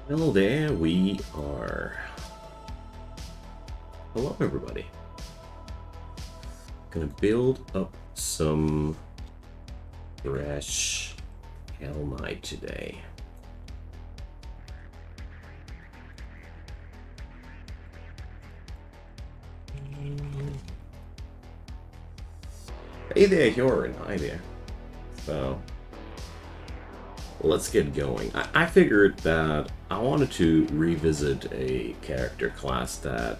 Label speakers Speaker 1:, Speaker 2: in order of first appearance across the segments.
Speaker 1: Well, there we are. Hello, everybody. Gonna build up some fresh Hell Knight today. Hey there, Joran. Hi there. So, let's get going. I figured that I wanted to revisit a character class that,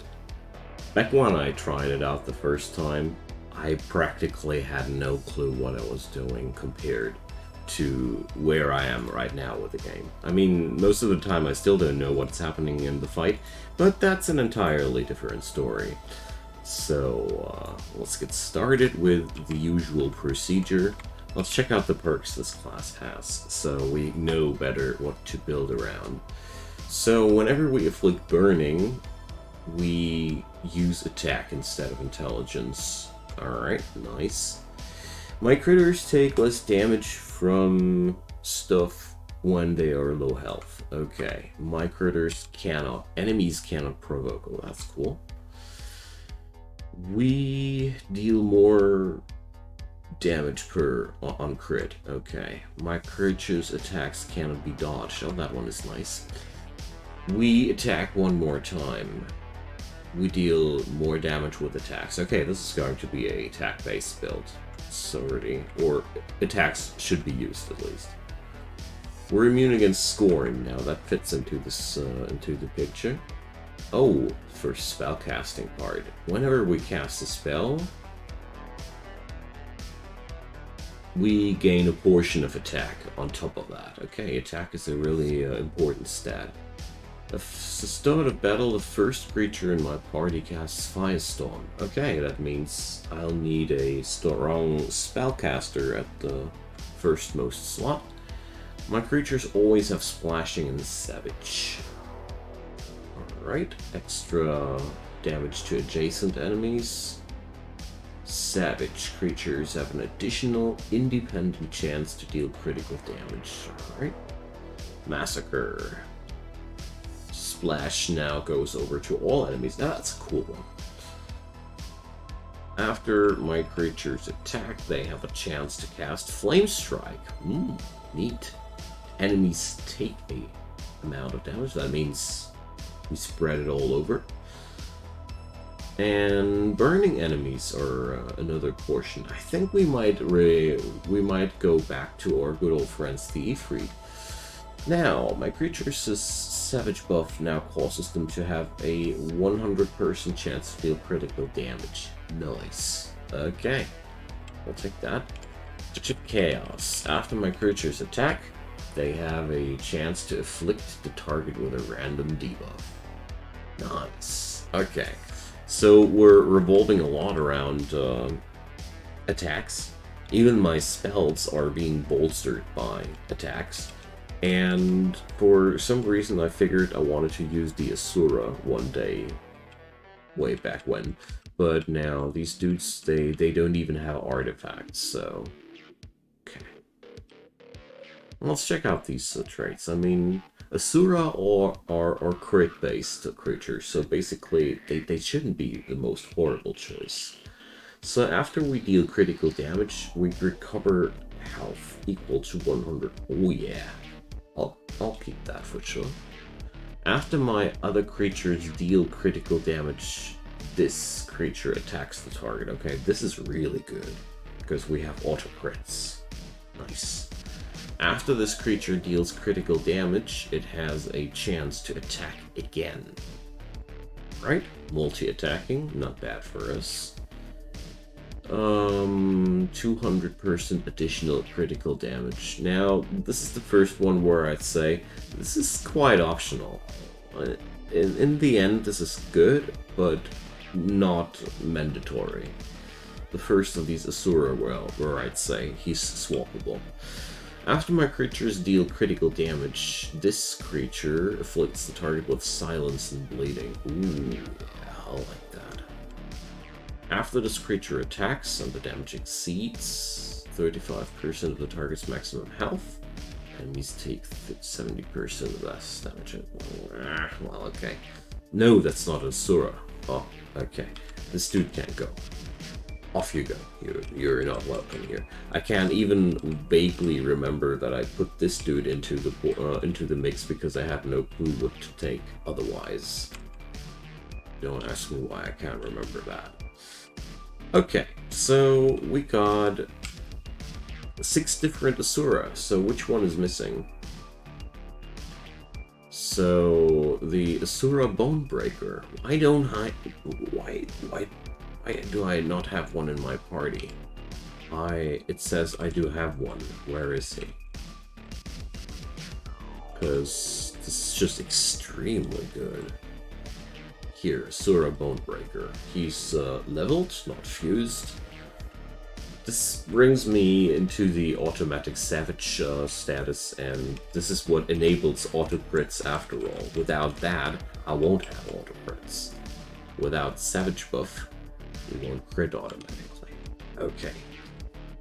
Speaker 1: back when I tried it out the first time, I practically had no clue what I was doing compared to where I am right now with the game. I mean, most of the time I still don't know what's happening in the fight, but that's an entirely different story. So, let's get started with the usual procedure. Let's check out the perks this class has, so we know better what to build around. So whenever we afflict burning, we use attack instead of intelligence. Alright, nice. My critters take less damage from stuff when they are low health. Okay, my critters cannot, enemies cannot provoke. Oh, that's cool. We deal more damage per on crit. Okay, my creature's attacks cannot be dodged. Oh, that one is nice. We attack one more time. We deal more damage with attacks. Okay, this is going to be a attack-based build. Sorry, or attacks should be used at least. We're immune against scorn now. That fits into this into the picture. Oh, for spellcasting part. Whenever we cast a spell, we gain a portion of attack on top of that. Okay, attack is a really important stat. At the start of battle, the first creature in my party casts Firestorm. Okay, that means I'll need a strong spellcaster at the firstmost slot. My creatures always have Splashing and Savage. Alright, extra damage to adjacent enemies. Savage creatures have an additional independent chance to deal critical damage. Alright. Massacre. Splash now goes over to all enemies. Now that's a cool one. After my creatures attack, they have a chance to cast Flame Strike. Neat. Enemies take a amount of damage. That means we spread it all over. And burning enemies are another portion. I think we might go back to our good old friends, the Ifrit. Now, my creature's savage buff now causes them to have a 100% chance to deal critical damage. Nice. Okay, we'll take that. Chaos. After my creature's attack, they have a chance to afflict the target with a random debuff. Nice. Okay. So we're revolving a lot around attacks. Even my spells are being bolstered by attacks. And for some reason I figured I wanted to use the Asura one day, way back when. But now these dudes, they don't even have artifacts, so... Okay. Let's check out these traits. I mean, Asura are crit-based creatures, so basically they shouldn't be the most horrible choice. So after we deal critical damage, we recover health equal to 100. Oh yeah, I'll keep that for sure. After my other creatures deal critical damage, this creature attacks the target. Okay, this is really good, because we have auto crits. Nice. After this creature deals critical damage, it has a chance to attack again. Right? Multi-attacking, not bad for us. 200% additional critical damage. Now, this is the first one where I'd say this is quite optional. In the end, this is good, but not mandatory. The first of these Asura, well, where I'd say he's swappable. After my creatures deal critical damage, this creature afflicts the target with silence and bleeding. Ooh, yeah, I like that. After this creature attacks and the damage exceeds 35% of the target's maximum health, Enemies take 70% less damage. Well, okay. No, that's not Asura. Oh, okay. This dude can't go. Off you go. You're not welcome here. I can't even vaguely remember that I put this dude into the mix because I had no clue what to take otherwise. Don't ask me why I can't remember that. Okay, so we got 6 different Asura. So which one is missing? So the Asura Bonebreaker. Why do I not have one in my party? It says I do have one. Where is he? Because this is just extremely good. Here, Asura Bonebreaker. He's leveled, not fused. This brings me into the automatic savage status, and this is what enables auto crits after all. Without that, I won't have auto crits. Without savage buff, we won't crit automatically. Okay.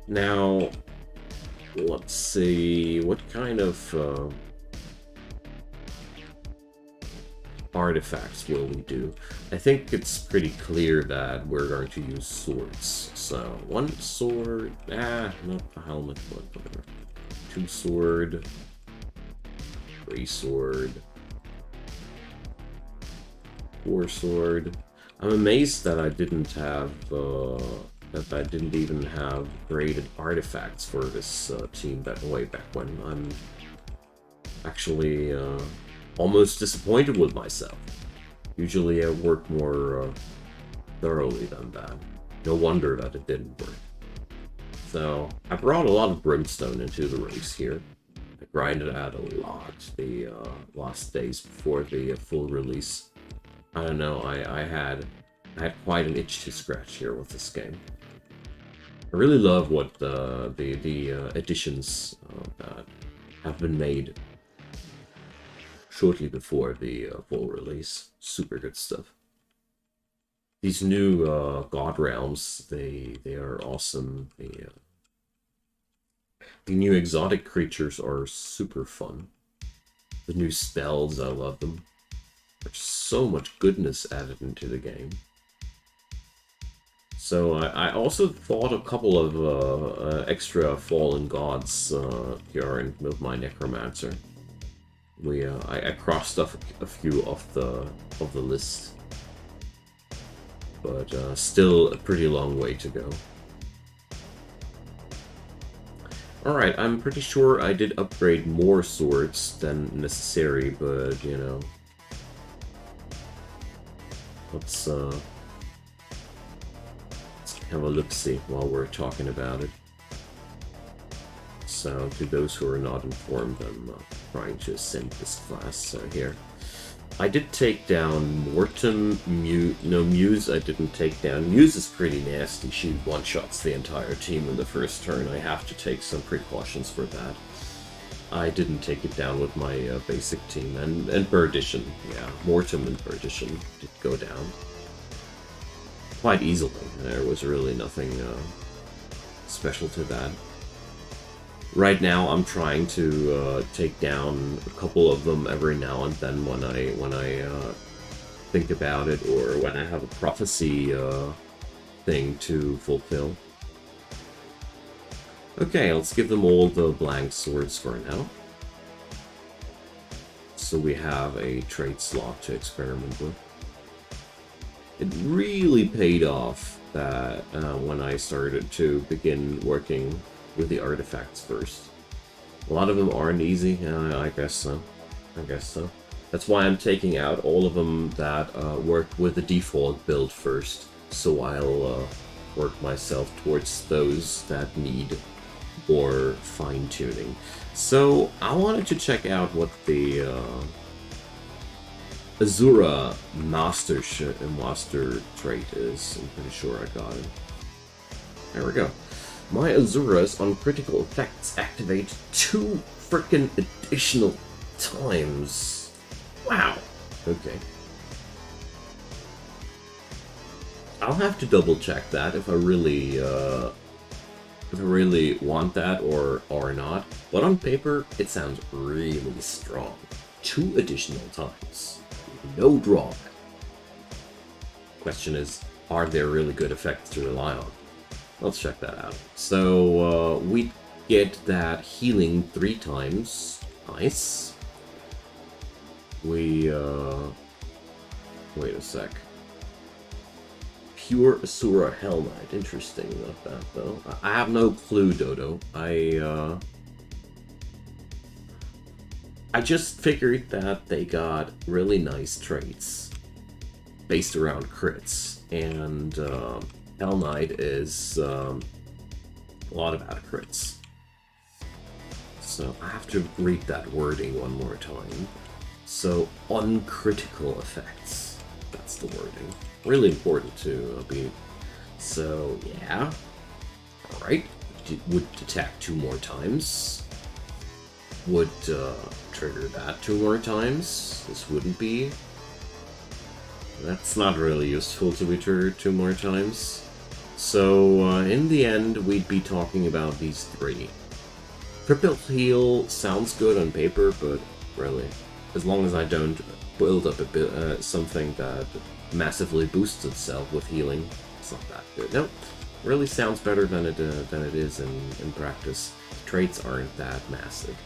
Speaker 1: Now, let's see, what kind of artifacts will we do? I think it's pretty clear that we're going to use swords. So, 1 sword, not the helmet, but whatever. 2 sword, 3 sword, 4 sword. I'm amazed that I didn't have, even have graded artifacts for this team way back when. I'm actually almost disappointed with myself. Usually I work more thoroughly than that. No wonder that it didn't work. So, I brought a lot of brimstone into the race here. I grinded out a lot the last days before the full release. I don't know, I had quite an itch to scratch here with this game. I really love what the additions that have been made shortly before the full release. Super good stuff. These new god realms, they are awesome. The new exotic creatures are super fun. The new spells, I love them. There's so much goodness added into the game. So I also thought a couple of extra fallen gods here with my Necromancer. I crossed off a few off the list, but still a pretty long way to go. Alright, I'm pretty sure I did upgrade more swords than necessary, but you know, let's have a look-see while we're talking about it. So, to those who are not informed, I'm trying to ascend this class here. I did take down Mortem, Muse I didn't take down. Muse is pretty nasty. She one-shots the entire team in the first turn. I have to take some precautions for that. I didn't take it down with my basic team. And Perdition, yeah. Mortem and Perdition did go down quite easily. There was really nothing special to that. Right now, I'm trying to take down a couple of them every now and then when I think about it, or when I have a prophecy thing to fulfill. Okay, let's give them all the blank swords for now. So we have a trait slot to experiment with. It really paid off that when I started to begin working with the artifacts first. A lot of them aren't easy, I guess so. That's why I'm taking out all of them that work with the default build first, so I'll work myself towards those that need more fine-tuning. So, I wanted to check out what the Azura Master trait is. I'm pretty sure I got it. There we go. My Azuras on critical effects activate 2 frickin' additional times. Wow. Okay. I'll have to double check that if I really if I really want that or not. But on paper, it sounds really strong. 2 additional times. No drawback. Question is, are there really good effects to rely on? Let's check that out. So we get that healing 3 times. Nice. We wait a sec. Pure Asura Hell Knight. Interesting about that though. I have no clue, Dodo. I just figured that they got really nice traits based around crits, and Hell Knight is a lot about crits. So I have to read that wording one more time. So uncritical effects. That's the wording. Really important to be. So yeah. Alright. Would attack 2 more times. Would trigger that 2 more times. This wouldn't be. That's not really useful to be triggered 2 more times. So in the end, we'd be talking about these 3. Triple heal sounds good on paper, but really, as long as I don't build up a bit something that massively boosts itself with healing, it's not that good. Nope, really sounds better than it is in practice. Traits aren't that massive.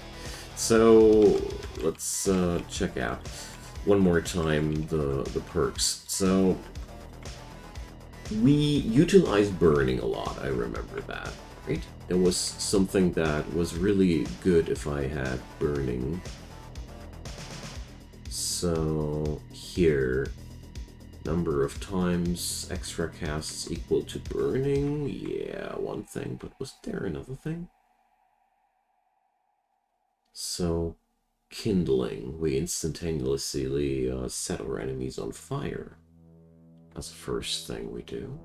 Speaker 1: So let's check out one more time the perks. So we utilize burning a lot. I remember that. Right? It was something that was really good if I had burning. So here, number of times extra casts equal to burning. Yeah, one thing, but was there another thing? So kindling, we instantaneously set our enemies on fire. That's the first thing we do.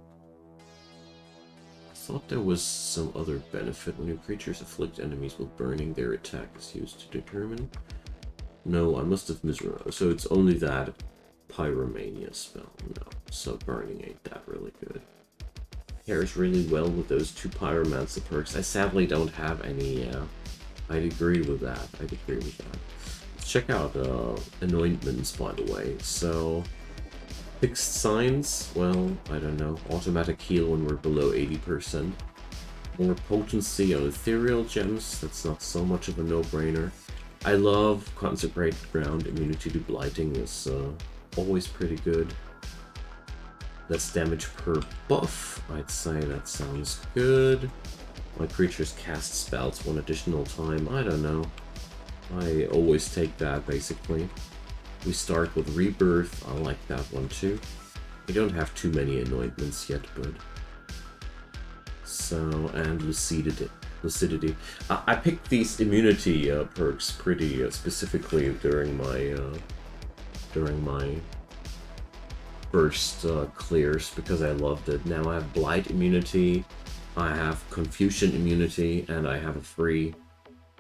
Speaker 1: I thought there was some other benefit. When new creatures afflict enemies with burning, their attack is used to determine. No, I must have misread. So it's only that Pyromania spell. No, so burning ain't that really good. Pairs really well with those 2 Pyromancer perks. I sadly don't have any. I'd agree with that. Let's check out anointments, by the way. So fixed signs, well, I don't know. Automatic heal when we're below 80%. More potency on ethereal gems. That's not so much of a no-brainer. I love consecrated ground. Immunity to blighting is always pretty good. Less damage per buff. I'd say that sounds good. My creatures cast spells 1 additional time. I don't know. I always take that, basically. We start with Rebirth. I like that one, too. We don't have too many anointments yet, but... So, and Lucidity. I picked these immunity perks pretty specifically during my first clears, because I loved it. Now I have Blight immunity, I have Confusion immunity, and I have a free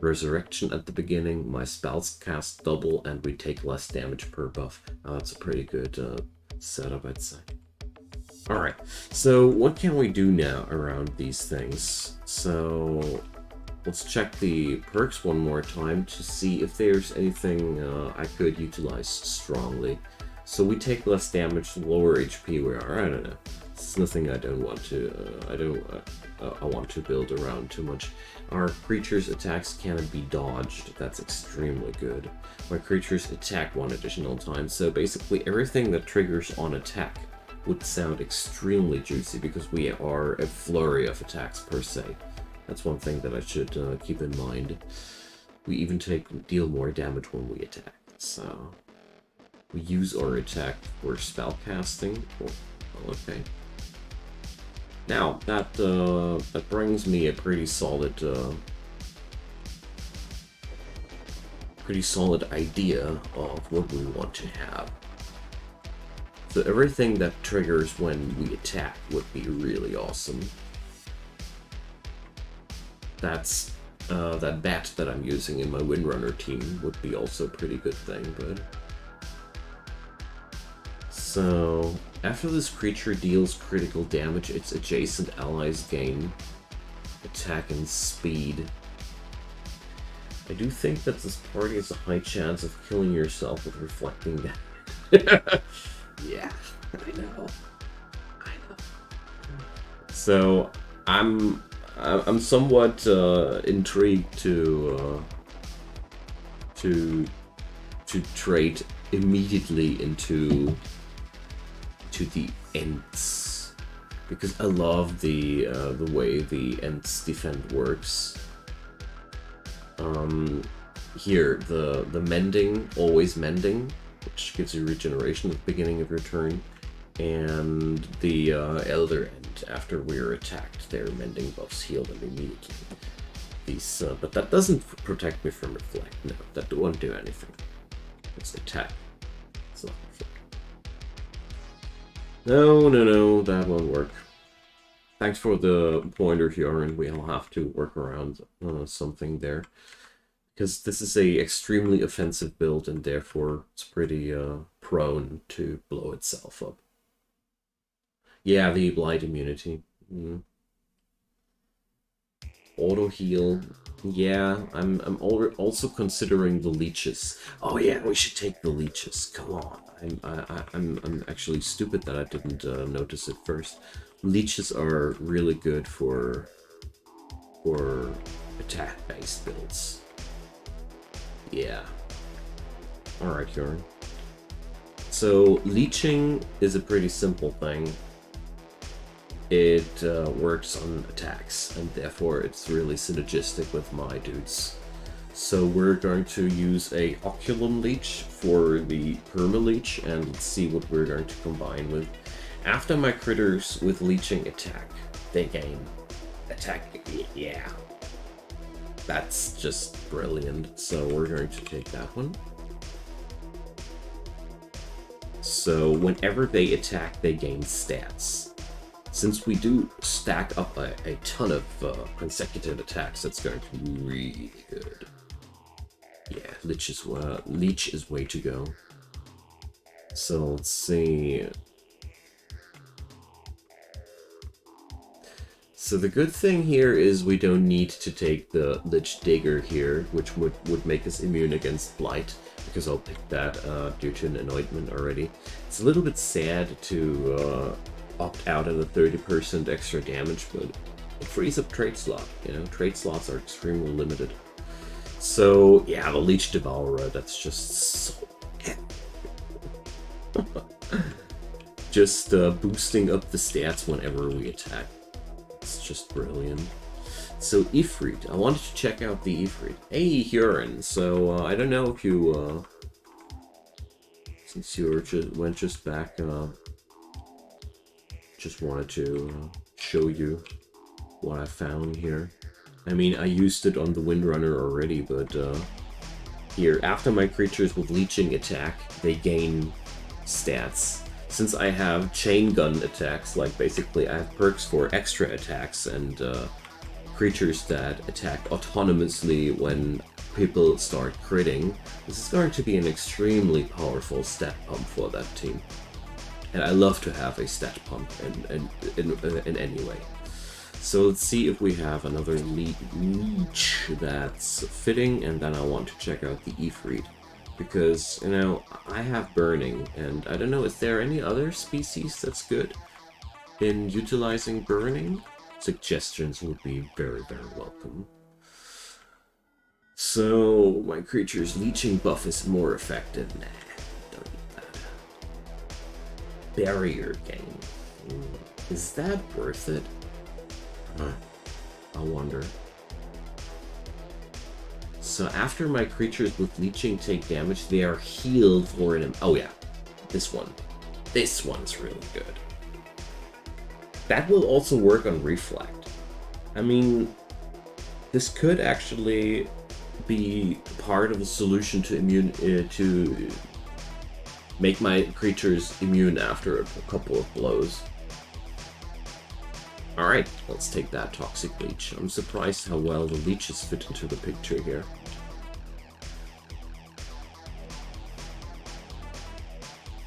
Speaker 1: Resurrection at the beginning. My spells cast double, and we take less damage per buff. That's a pretty good setup, I'd say. Alright, so what can we do now around these things? So let's check the perks one more time to see if there's anything I could utilize strongly. So we take less damage the lower HP we are. I don't know. It's nothing I don't want to. I want to build around too much. Our creatures' attacks cannot be dodged. That's extremely good. My creatures attack 1 additional time. So basically, everything that triggers on attack would sound extremely juicy because we are a flurry of attacks per se. That's one thing that I should keep in mind. We even deal more damage when we attack. So we use our attack for spell casting. Oh, okay. Now that brings me a pretty solid idea of what we want to have. So everything that triggers when we attack would be really awesome. That's that bat that I'm using in my Windrunner team would be also a pretty good thing, but... So, after this creature deals critical damage, its adjacent allies gain attack and speed. I do think that this party has a high chance of killing yourself with reflecting damage. Yeah, I know. So I'm somewhat intrigued to trade immediately into the Ents, because I love the way the Ents defend works. Here the mending, always mending, which gives you regeneration at the beginning of your turn, and the Elder End, after we're attacked, their mending buffs heal them immediately. These, but that doesn't protect me from reflect. No, that won't do anything. It's attack. It's not reflect. No, that won't work. Thanks for the pointer here, and we'll have to work around something there. Because this is a extremely offensive build, and therefore it's pretty prone to blow itself up. Yeah, the blight immunity. Auto heal. Yeah, I'm also considering the leeches. Oh yeah, we should take the leeches. Come on. I'm actually stupid that I didn't notice it first. Leeches are really good for attack-based builds. Yeah. Alright, Jorn. So, leeching is a pretty simple thing. It works on attacks, and therefore it's really synergistic with my dudes. So we're going to use a Oculum Leech for the Perma Leech, and let's see what we're going to combine with. After my critters with leeching attack, they gain attack. Yeah. That's just brilliant. So we're going to take that one. So whenever they attack, they gain stats. Since we do stack up a ton of consecutive attacks, that's going to be really good. Yeah, Leech is way to go. So let's see. So the good thing here is we don't need to take the Lich Digger here, which would make us immune against Blight, because I'll pick that due to an anointment already. It's a little bit sad to opt out of the 30% extra damage, but it frees up trade slot. You know, trade slots are extremely limited. So yeah, the Leech Devourer, that's just so just boosting up the stats whenever we attack. It's just brilliant. So Ifrit, I wanted to check out the Ifrit. Hey Huron, so I don't know if you since you went just back, just wanted to show you what I found here. I mean, I used it on the Windrunner already, but here, after my creatures with leeching attack, they gain stats. Since I have chain gun attacks, like basically I have perks for extra attacks and creatures that attack autonomously when people start critting, this is going to be an extremely powerful stat pump for that team. And I love to have a stat pump in any way. So let's see if we have another leech that's fitting, and then I want to check out the Ifrit. Because, you know, I have Burning, and I don't know, is there any other species that's good in utilizing Burning? Suggestions would be very, very welcome. So, my creature's leeching buff is more effective. Nah, don't need that. Barrier gain. Is that worth it? I wonder. So after my creatures with leeching take damage, they are healed for an... Oh yeah, this one. This one's really good. That will also work on Reflect. I mean, this could actually be part of a solution to to make my creatures immune after a couple of blows. Alright, let's take that Toxic Leech. I'm surprised how well the leeches fit into the picture here.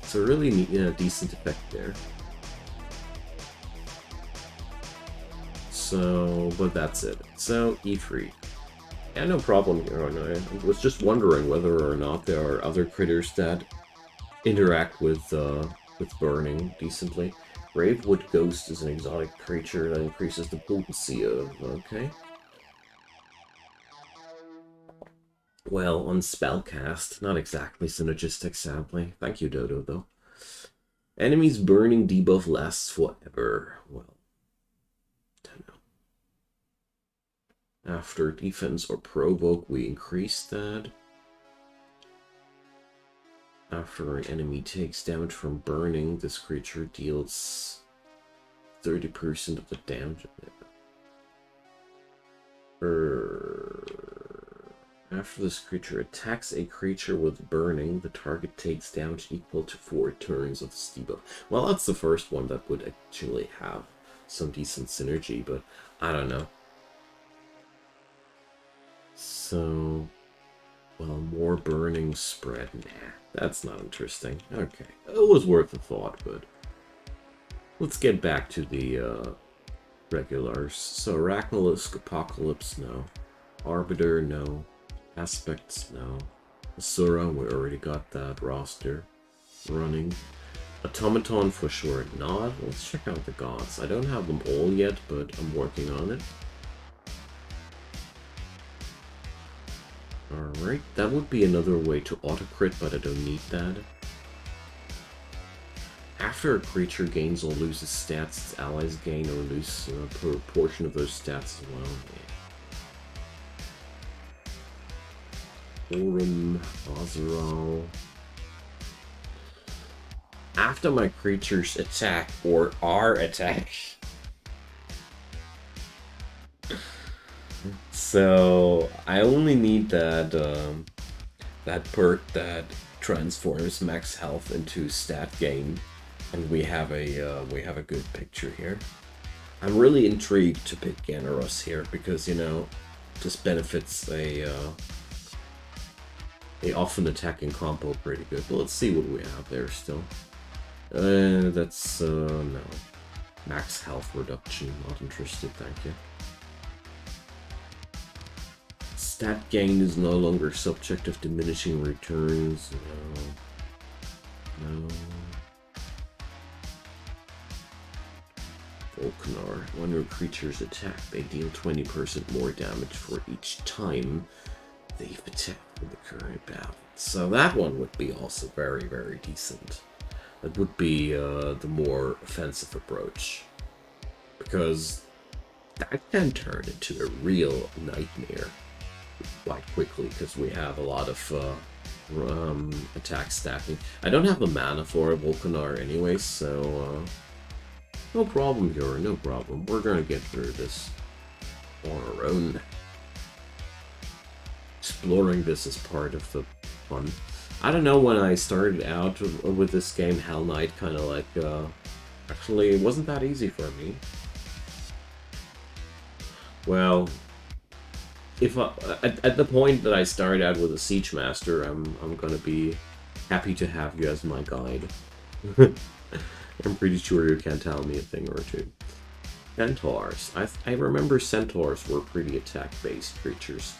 Speaker 1: It's a really decent effect there. So, but that's it. So, E3. Yeah, no problem here. I was just wondering whether or not there are other critters that interact with burning decently. Gravewood Ghost is an exotic creature that increases the potency of... Okay. Well, on spellcast, not exactly synergistic, sadly. Thank you, Dodo, though. Enemies burning debuff lasts forever. Well, don't know. After defense or provoke, we increase that. After an enemy takes damage from burning, this creature deals 30% of the damage. After this creature attacks a creature with burning, the target takes damage equal to 4 turns of this debuff. Well, that's the first one that would actually have some decent synergy, but I don't know. So, well, more burning spread. Nah, that's not interesting. Okay, it was worth a thought, but let's get back to the regulars. So, Arachnolosk, Apocalypse, no. Arbiter, no. Aspects, no. Asura, we already got that roster running. Automaton, for sure not. Let's check out the gods. I don't have them all yet, but I'm working on it. Alright, that would be another way to auto-crit, but I don't need that. After a creature gains or loses stats, its allies gain or lose a proportion of those stats as well. Yeah. Orim, Azeral. After my creatures attack or are attacked. So I only need that that perk that transforms max health into stat gain, and we have a good picture here. I'm really intrigued to pick Ganaros here because, you know, this benefits a often attacking combo pretty good. But let's see what we have there still. That's no. Max health reduction, not interested, thank you. Stat gain is no longer subject of diminishing returns. No. Volcanar. When your creatures attack, they deal 20% more damage for each time they've attacked in the current battle. So that one would be also very, very decent. That would be the more offensive approach. Because that can turn into a real nightmare quite quickly, because we have a lot of attack stacking. I don't have the mana for a Volcanar anyway, so no problem here, no problem. We're gonna get through this on our own. Exploring this is part of the fun. I don't know, when I started out with this game, Hell Knight kind of like, actually, it wasn't that easy for me. Well, if at the point that I started out with a Siege Master, I'm gonna be happy to have you as my guide. I'm pretty sure you can tell me a thing or two. Centaurs. I remember centaurs were pretty attack-based creatures.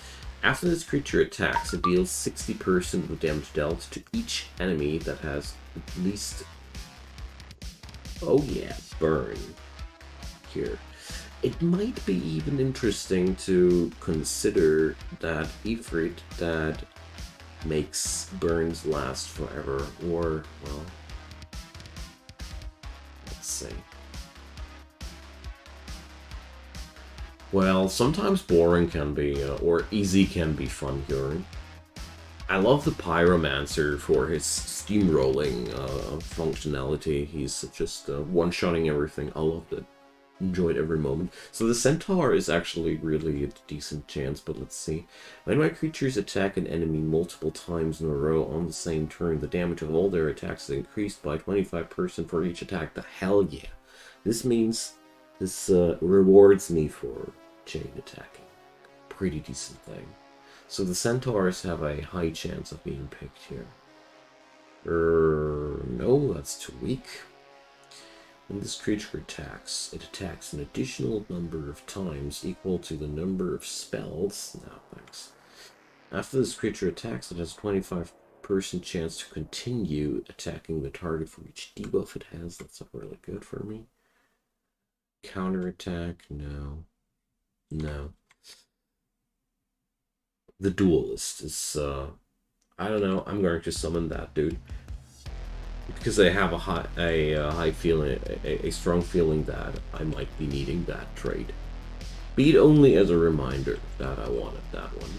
Speaker 1: After this creature attacks, it deals 60% of the damage dealt to each enemy that has at least... Oh yeah, burn. Here. It might be even interesting to consider that Ifrit that makes burns last forever, or, well... Let's see. Well, sometimes boring can be, or easy can be fun here. I love the Pyromancer for his steamrolling functionality. He's just one-shotting everything. I loved it. Enjoyed every moment. So the Centaur is actually really a decent chance, but let's see. When my creatures attack an enemy multiple times in a row on the same turn, the damage of all their attacks is increased by 25% for each attack. The hell yeah. This means this rewards me for chain attacking. Pretty decent thing. So the Centaurs have a high chance of being picked here. No, that's too weak. When this creature attacks, it attacks an additional number of times equal to the number of spells. No, thanks. After this creature attacks, it has a 25% chance to continue attacking the target for each debuff it has. That's not really good for me. Counterattack? No. No. The Duelist is, I don't know, I'm going to summon that dude. Because I have a high feeling, a strong feeling that I might be needing that trait. Be it only as a reminder that I wanted that one.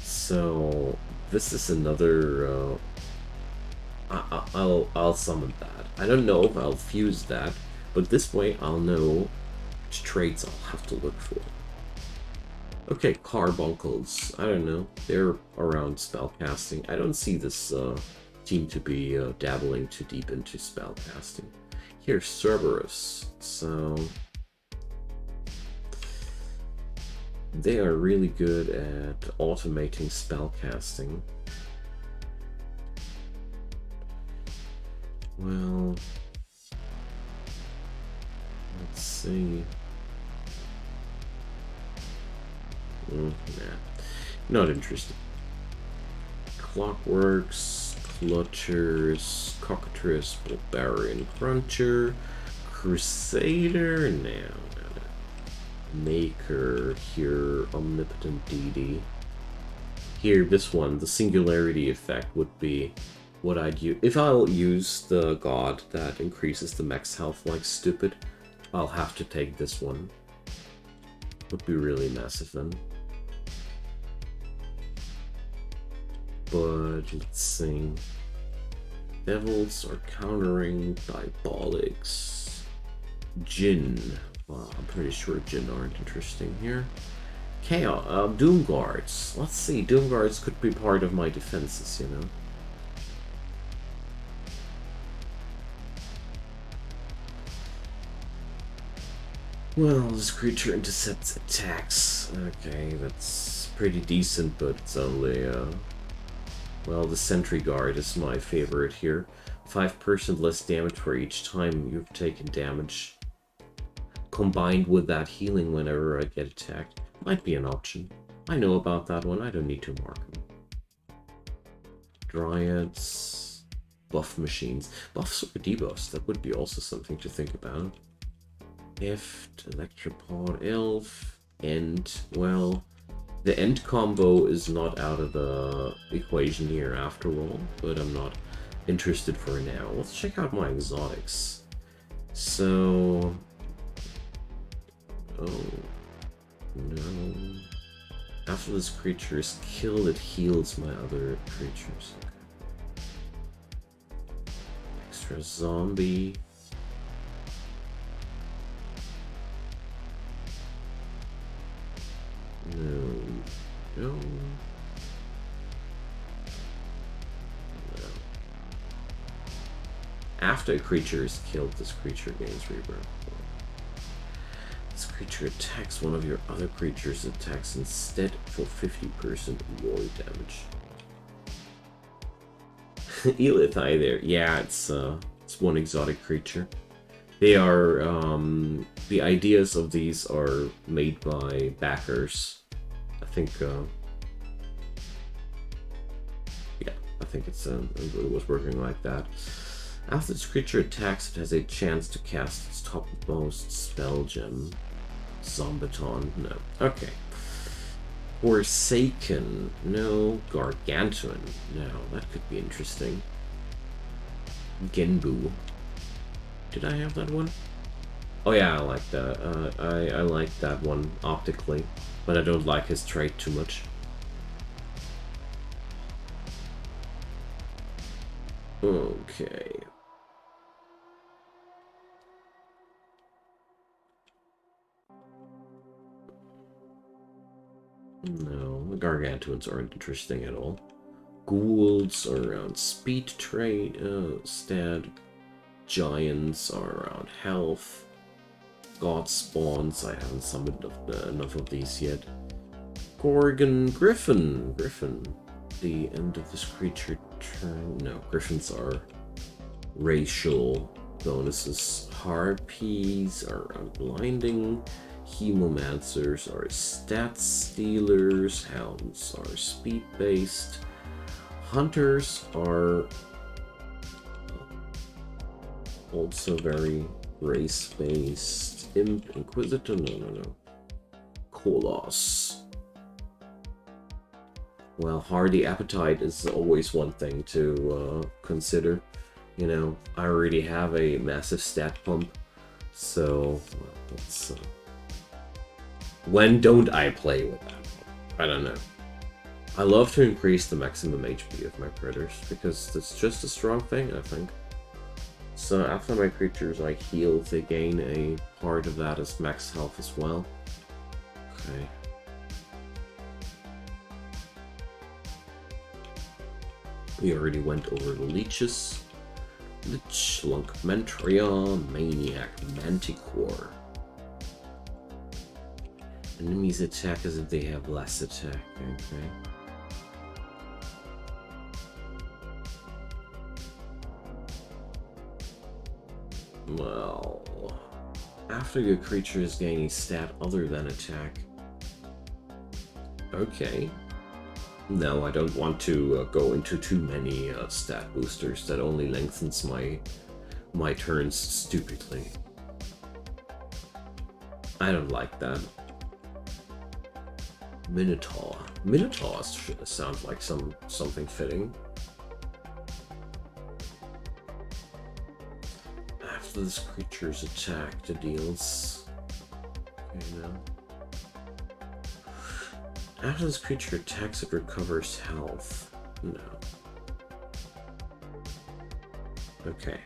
Speaker 1: So this is another. I'll summon that. I don't know if I'll fuse that, but this way I'll know which traits I'll have to look for. Okay, carbuncles. I don't know. They're around spellcasting. I don't see this seem to be dabbling too deep into spellcasting. Here's Cerberus. So they are really good at automating spellcasting. Well, let's see. Nah, not interested. Clockworks, Clutchers, Cockatrice, Barbarian Cruncher, Crusader, no. Maker, here, Omnipotent Deity. Here, this one, the Singularity effect would be what I'd use. If I'll use the god that increases the max health like stupid, I'll have to take this one. Would be really massive then. But let's see. Devils are countering Diabolics. Jinn. Well, I'm pretty sure Jinn aren't interesting here. Chaos. Doom Guards. Let's see. Doom Guards could be part of my defenses, you know. Well, this creature intercepts attacks. Okay, that's pretty decent, but it's only, well, the Sentry Guard is my favorite here. 5% less damage for each time you've taken damage. Combined with that healing whenever I get attacked. Might be an option. I know about that one, I don't need to mark them. Dryads. Buff machines. Buffs or debuffs, that would be also something to think about. Eft, Electropod, Elf, End. Well, the End combo is not out of the equation here after all, but I'm not interested for now. Let's check out my exotics. So... oh, no. After this creature is killed, it heals my other creatures. Okay. Extra zombie. No. No. No. After a creature is killed, this creature gains rebirth. This creature attacks one of your other creatures' attacks instead for 50% more damage. Elith Eye there. Yeah, it's one exotic creature. They are, the ideas of these are made by backers. I think, yeah, I think it was working like that. After this creature attacks, it has a chance to cast its topmost spell gem. Zombaton, no. Okay. Forsaken, no. Gargantuan, no. That could be interesting. Genbu. Did I have that one? Oh yeah, I like that. I like that one optically, but I don't like his trait too much. Okay. No, the Gargantuans aren't interesting at all. Ghouls are around speed trait, stat. Giants are around health. God spawns, I haven't summoned enough of these yet. Gorgon, Griffin. The end of this creature turn. No, Griffins are racial bonuses. Harpies are unblinding. Hemomancers are stat stealers. Hounds are speed based. Hunters are also very race based. Imp, Inquisitor, no. Kolos. Well, hardy appetite is always one thing to consider. You know, I already have a massive stat pump, so well, let's. When don't I play with that? I don't know. I love to increase the maximum HP of my critters because it's just a strong thing, I think. So after my creatures are healed, they gain a part of that as max health as well. Okay. We already went over the leeches. Lich, Lunkmentria, Maniac, Manticore. Enemies attack as if they have less attack, okay. Well, after your creature is gaining stat other than attack. Okay. No, I don't want to go into too many stat boosters. That only lengthens my turns stupidly. I don't like that. Minotaur. Minotaur sounds like something fitting. After this creature's attack, it deals. Okay, no. After this creature attacks, it recovers health. No. Okay.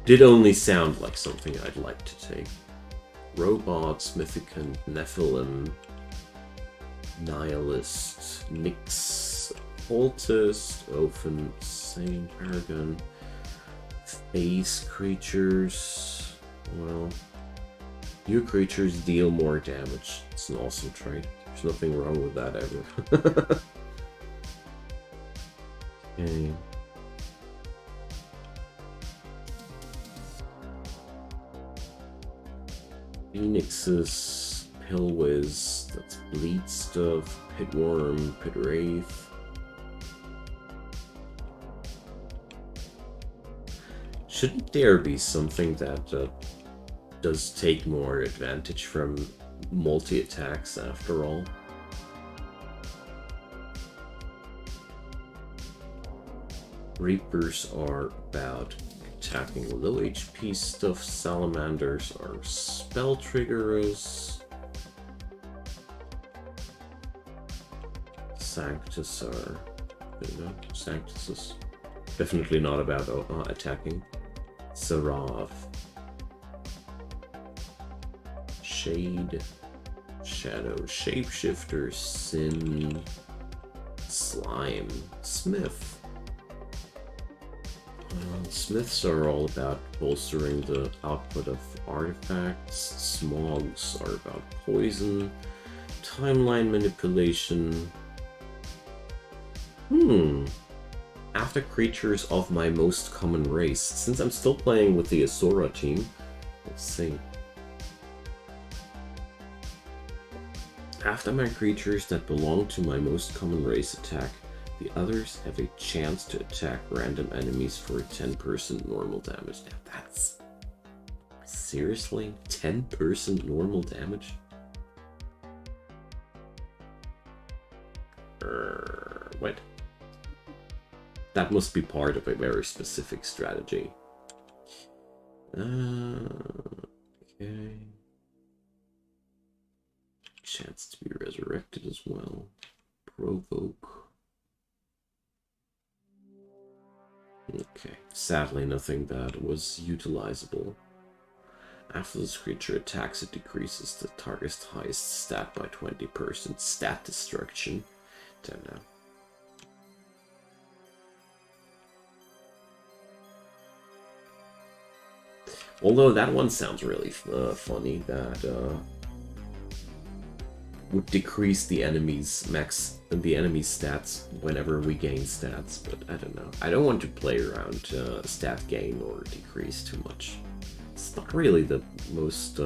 Speaker 1: Did only sound like something I'd like to take. Robots, Mythicant, Nephilim, Nihilist, Nyx, Cultist, Open, Sane, Paragon, Face creatures. Well, your creatures deal more damage. It's an awesome trait. There's nothing wrong with that ever. Okay. Phoenixes, Pillwiz, that's Bleed stuff, Pitworm, Pitwraith. Shouldn't there be something that does take more advantage from multi-attacks after all? Reapers are about attacking low HP stuff. Salamanders are spell triggerers. Sanctus are... Sanctus is definitely not about attacking. Seraph. Shade. Shadow. Shapeshifter. Sin. Slime. Smith. Smiths are all about bolstering the output of artifacts. Smogs are about poison. Timeline manipulation. After creatures of my most common race. Since I'm still playing with the Asura team, let's see. After my creatures that belong to my most common race attack, the others have a chance to attack random enemies for 10% normal damage. Now that's... Seriously? 10% normal damage? Wait. That must be part of a very specific strategy. Okay. Chance to be resurrected as well. Provoke. Okay, sadly nothing that was utilizable. After this creature attacks, it decreases the target's highest stat by 20%. Stat destruction. Don't know. Although that one sounds really funny, that would decrease the enemy's stats whenever we gain stats, but I don't know. I don't want to play around stat gain or decrease too much. it's not really the most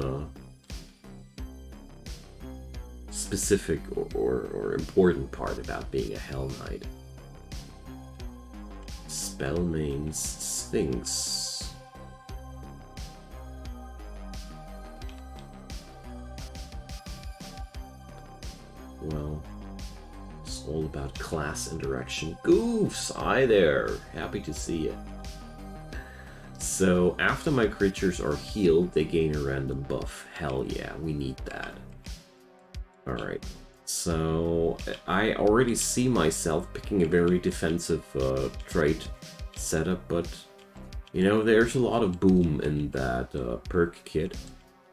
Speaker 1: specific or important part about being a Hell Knight. Spellmane's Sphinx. Well, it's all about class interaction. Goofs! Hi there! Happy to see you. So, after my creatures are healed, they gain a random buff. Hell yeah, we need that. Alright, so I already see myself picking a very defensive trait setup, but, you know, there's a lot of boom in that perk kit.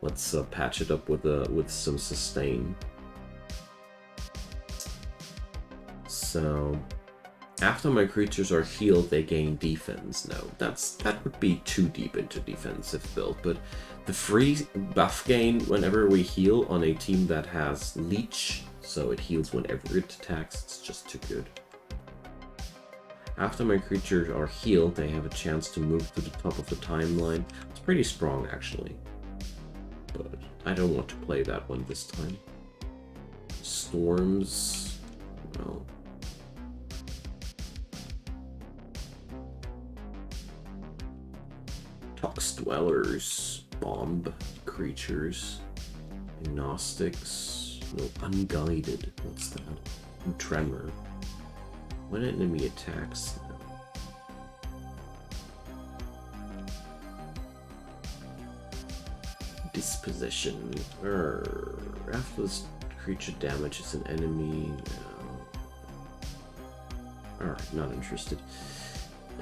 Speaker 1: Let's patch it up with some sustain. So, after my creatures are healed, they gain defense. No, that would be too deep into defensive build, but the free buff gain whenever we heal on a team that has Leech, so it heals whenever it attacks, it's just too good. After my creatures are healed, they have a chance to move to the top of the timeline. It's pretty strong, actually, but I don't want to play that one this time. Storms, well... Tox Dwellers, Bomb Creatures, Agnostics, no, Unguided, what's that? Tremor. When an enemy attacks, no. Dispossession. After this creature damages an enemy, no. Alright, not interested.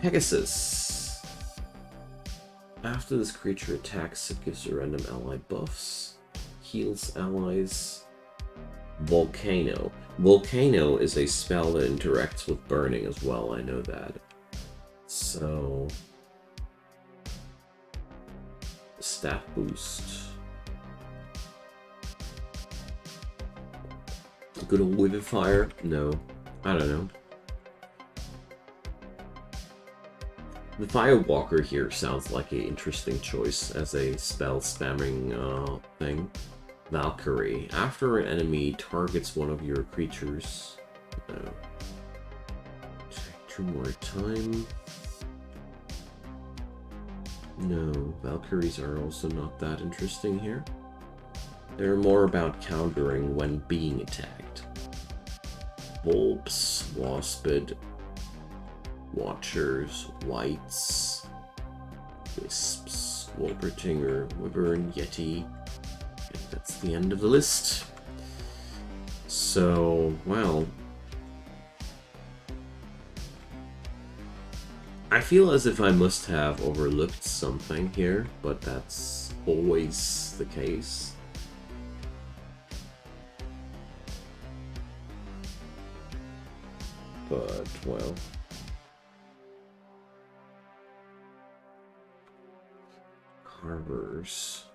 Speaker 1: Pegasus. After this creature attacks, it gives a random ally buffs, heals allies. Volcano. Volcano is a spell that interacts with burning as well, I know that. So... stat boost. Good old Vivifire? No. I don't know. The Firewalker here sounds like an interesting choice as a spell spamming thing. Valkyrie. After an enemy targets one of your creatures... No. Take 2 more time. No, Valkyries are also not that interesting here. They're more about countering when being attacked. Bulbs, Waspid, Watchers, Whites, Wisps, Wolpertinger, Wyvern, Yeti. And that's the end of the list. So, well... I feel as if I must have overlooked something here, but that's always the case. But, well... Carvers.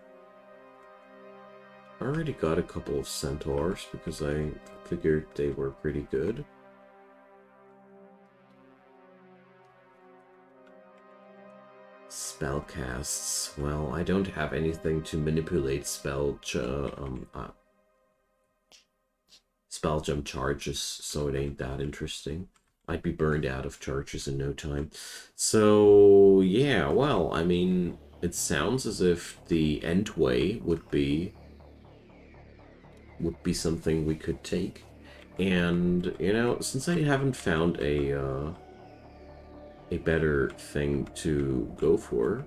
Speaker 1: I already got a couple of Centaurs because I figured they were pretty good. Spellcasts. Well, I don't have anything to manipulate spell jump charges, so it ain't that interesting. I'd be burned out of charges in no time. So, yeah, well, I mean, it sounds as if the Endway would be something we could take. And, you know, since I haven't found a better thing to go for,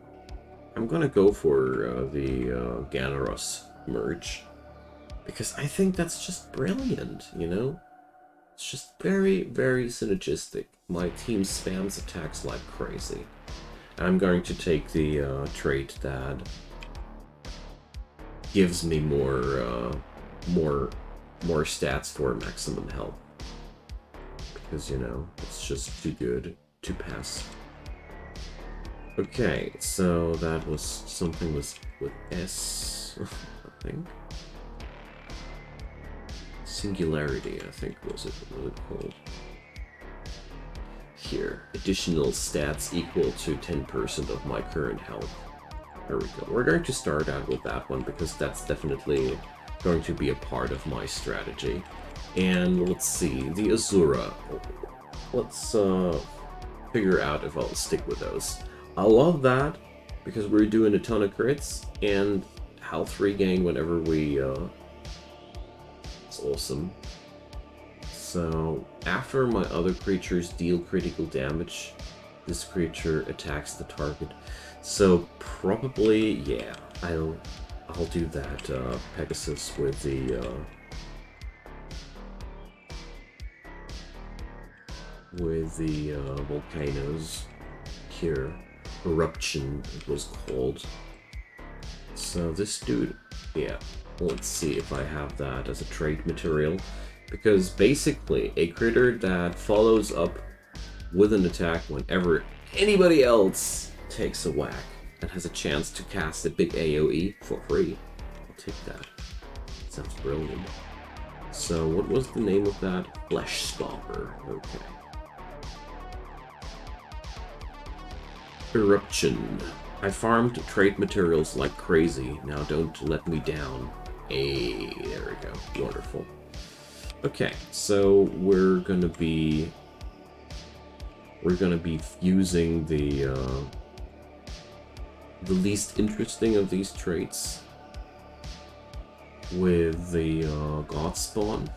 Speaker 1: I'm gonna go for the Ganaros merge. Because I think that's just brilliant, you know? It's just very, very synergistic. My team spams attacks like crazy. I'm going to take the trait that gives me more stats for maximum health. Because, you know, it's just too good to pass. Okay, so that was something with S, I think. Singularity, I think was it called. Here, additional stats equal to 10% of my current health. There we go. We're going to start out with that one because that's definitely going to be a part of my strategy. And let's see, the Azura. Let's figure out if I'll stick with those. I love that because we're doing a ton of crits and health regain whenever we... it's awesome. So, after my other creatures deal critical damage, this creature attacks the target. So, probably, yeah, I'll do that, Pegasus with the, volcanoes here. Eruption, it was called. So, this dude, yeah, let's see if I have that as a trade material. Because basically, a critter that follows up with an attack whenever anybody else takes a whack and has a chance to cast a big AoE for free. I'll take that. Sounds brilliant. So, what was the name of that? Flesh Stomper. Okay. Eruption. I farmed trade materials like crazy. Now don't let me down. Hey, there we go. Wonderful. Okay, so we're gonna be using the least interesting of these traits with the God Spawn.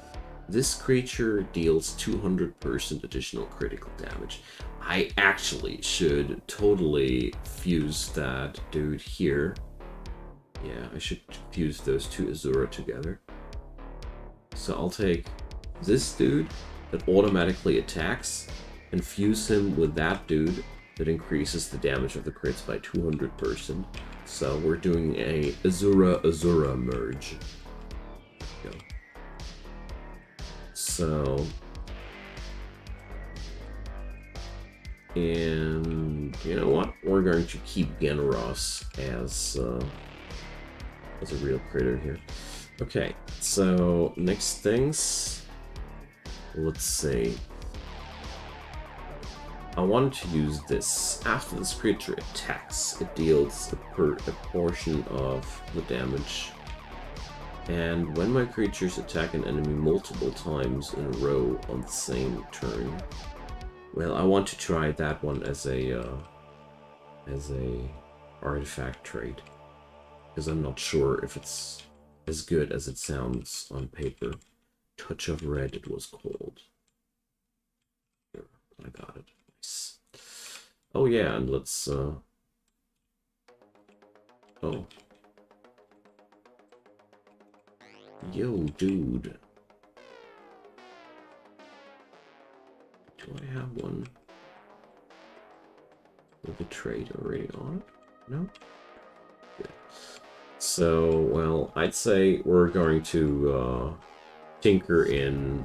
Speaker 1: This creature deals 200% additional critical damage. I actually should totally fuse that dude here. Yeah, I should fuse those two Azura together. So I'll take this dude that automatically attacks and fuse him with that dude that increases the damage of the crits by 200%. So we're doing a Azura merge. There we go. So, and you know what? We're going to keep Genros as a real critter here. Okay, so next things, let's see. I want to use this. After this creature attacks, it deals a portion of the damage. And when my creatures attack an enemy multiple times in a row on the same turn, well, I want to try that one as a artifact trait, because I'm not sure if it's as good as it sounds on paper. Touch of Red, it was called. Here, I got it. Nice. Oh yeah, and let's oh. Yo, dude. Do I have one with a trait already on it? No? Good. So, well, I'd say we're going to tinker in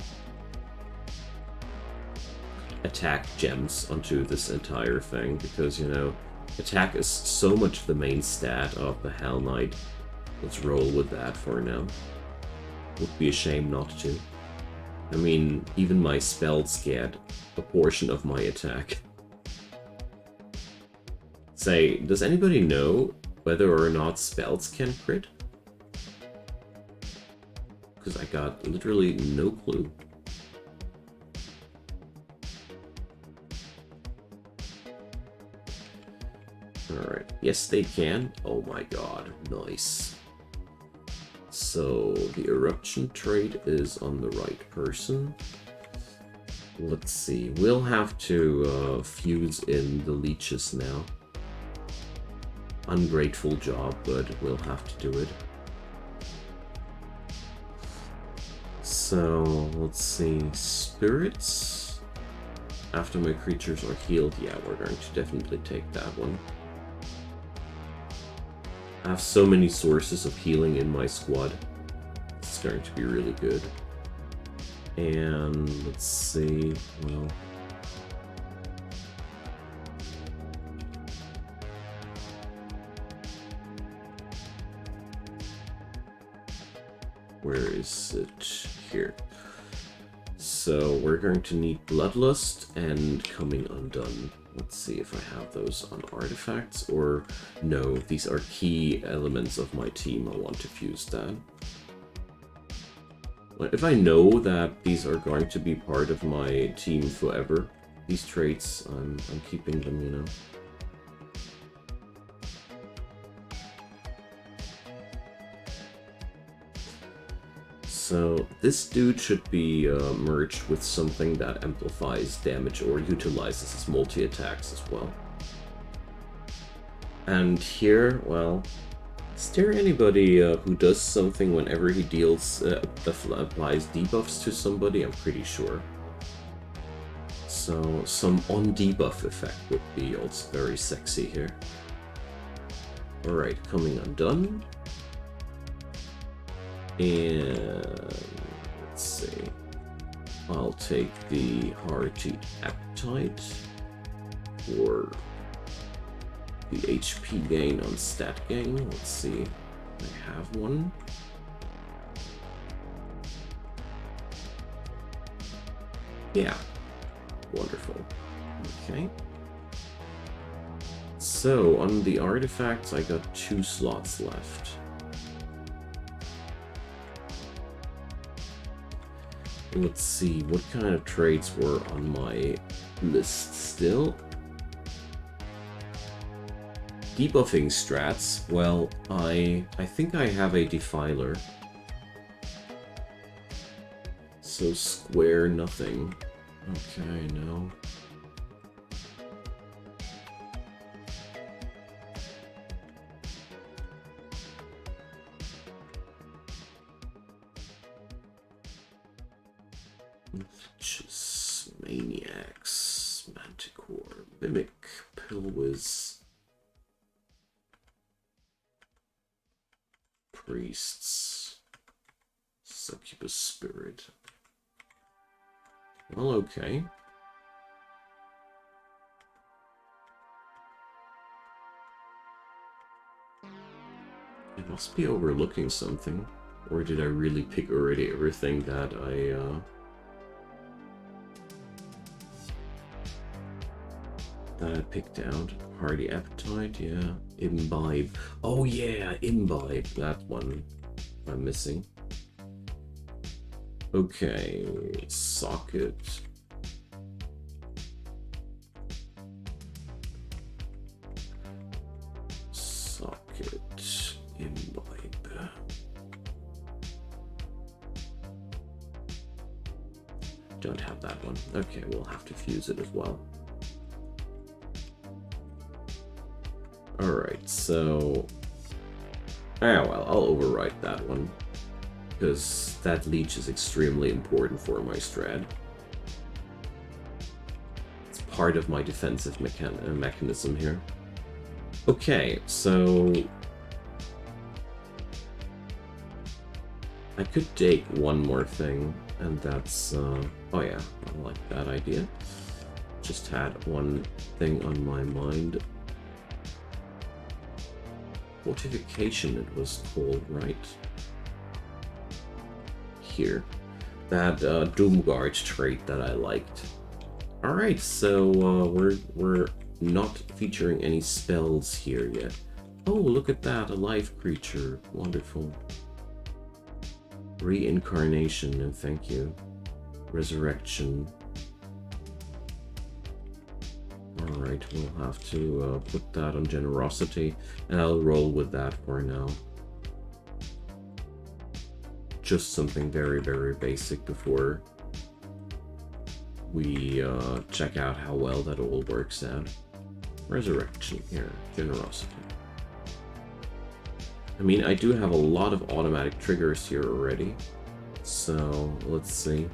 Speaker 1: attack gems onto this entire thing, because, you know, attack is so much the main stat of the Hell Knight. Let's roll with that for now. Would be a shame not to. I mean, even my spells get a portion of my attack. Say, does anybody know whether or not spells can crit? Because I got literally no clue. Alright, yes they can. Oh my god, nice. So, the eruption trait is on the right person. Let's see, we'll have to fuse in the leeches now. Ungrateful job, but we'll have to do it. So, let's see, spirits. After my creatures are healed, yeah, we're going to definitely take that one. I have so many sources of healing in my squad. It's going to be really good. And let's see, well... where is it? Here. So we're going to need Bloodlust and Coming Undone. Let's see if I have those on artifacts, or no, these are key elements of my team. I want to fuse that. If I know that these are going to be part of my team forever, these traits, I'm keeping them, you know. So this dude should be merged with something that amplifies damage or utilizes his multi-attacks as well. And here, well, is there anybody who does something whenever he deals, applies debuffs to somebody? I'm pretty sure. So some on-debuff effect would be also very sexy here. Alright, coming undone. And let's see. I'll take the hearty appetite for the HP gain on stat gain. Let's see. I have one. Yeah. Wonderful. Okay. So on the artifacts, I got 2 slots left. Let's see, what kind of traits were on my list still? Debuffing strats. Well, I think I have a defiler. So square nothing. Okay, no. Just maniacs, manticore, mimic, pillwiz, priests, succubus spirit. Well, okay. I must be overlooking something, or did I really pick already everything that I picked out? Hearty appetite, yeah. Imbibe. Oh yeah, imbibe. That one I'm missing. Okay, socket. Socket, imbibe. Don't have that one. Okay, we'll have to fuse it as well. Alright, so... Ah, well, I'll overwrite that one, because that leech is extremely important for my strat. It's part of my defensive mechanism here. Okay, so... I could take one more thing, and that's... oh yeah, I like that idea. Just had one thing on my mind. Fortification it was called, right? Here. That Doomguard trait that I liked. Alright, so we're not featuring any spells here yet. Oh, look at that, a live creature. Wonderful. Reincarnation, and thank you. Resurrection. Alright, we'll have to put that on generosity, and I'll roll with that for now. Just something very, very basic before we check out how well that all works out. Resurrection here, generosity. I mean, I do have a lot of automatic triggers here already, so let's see.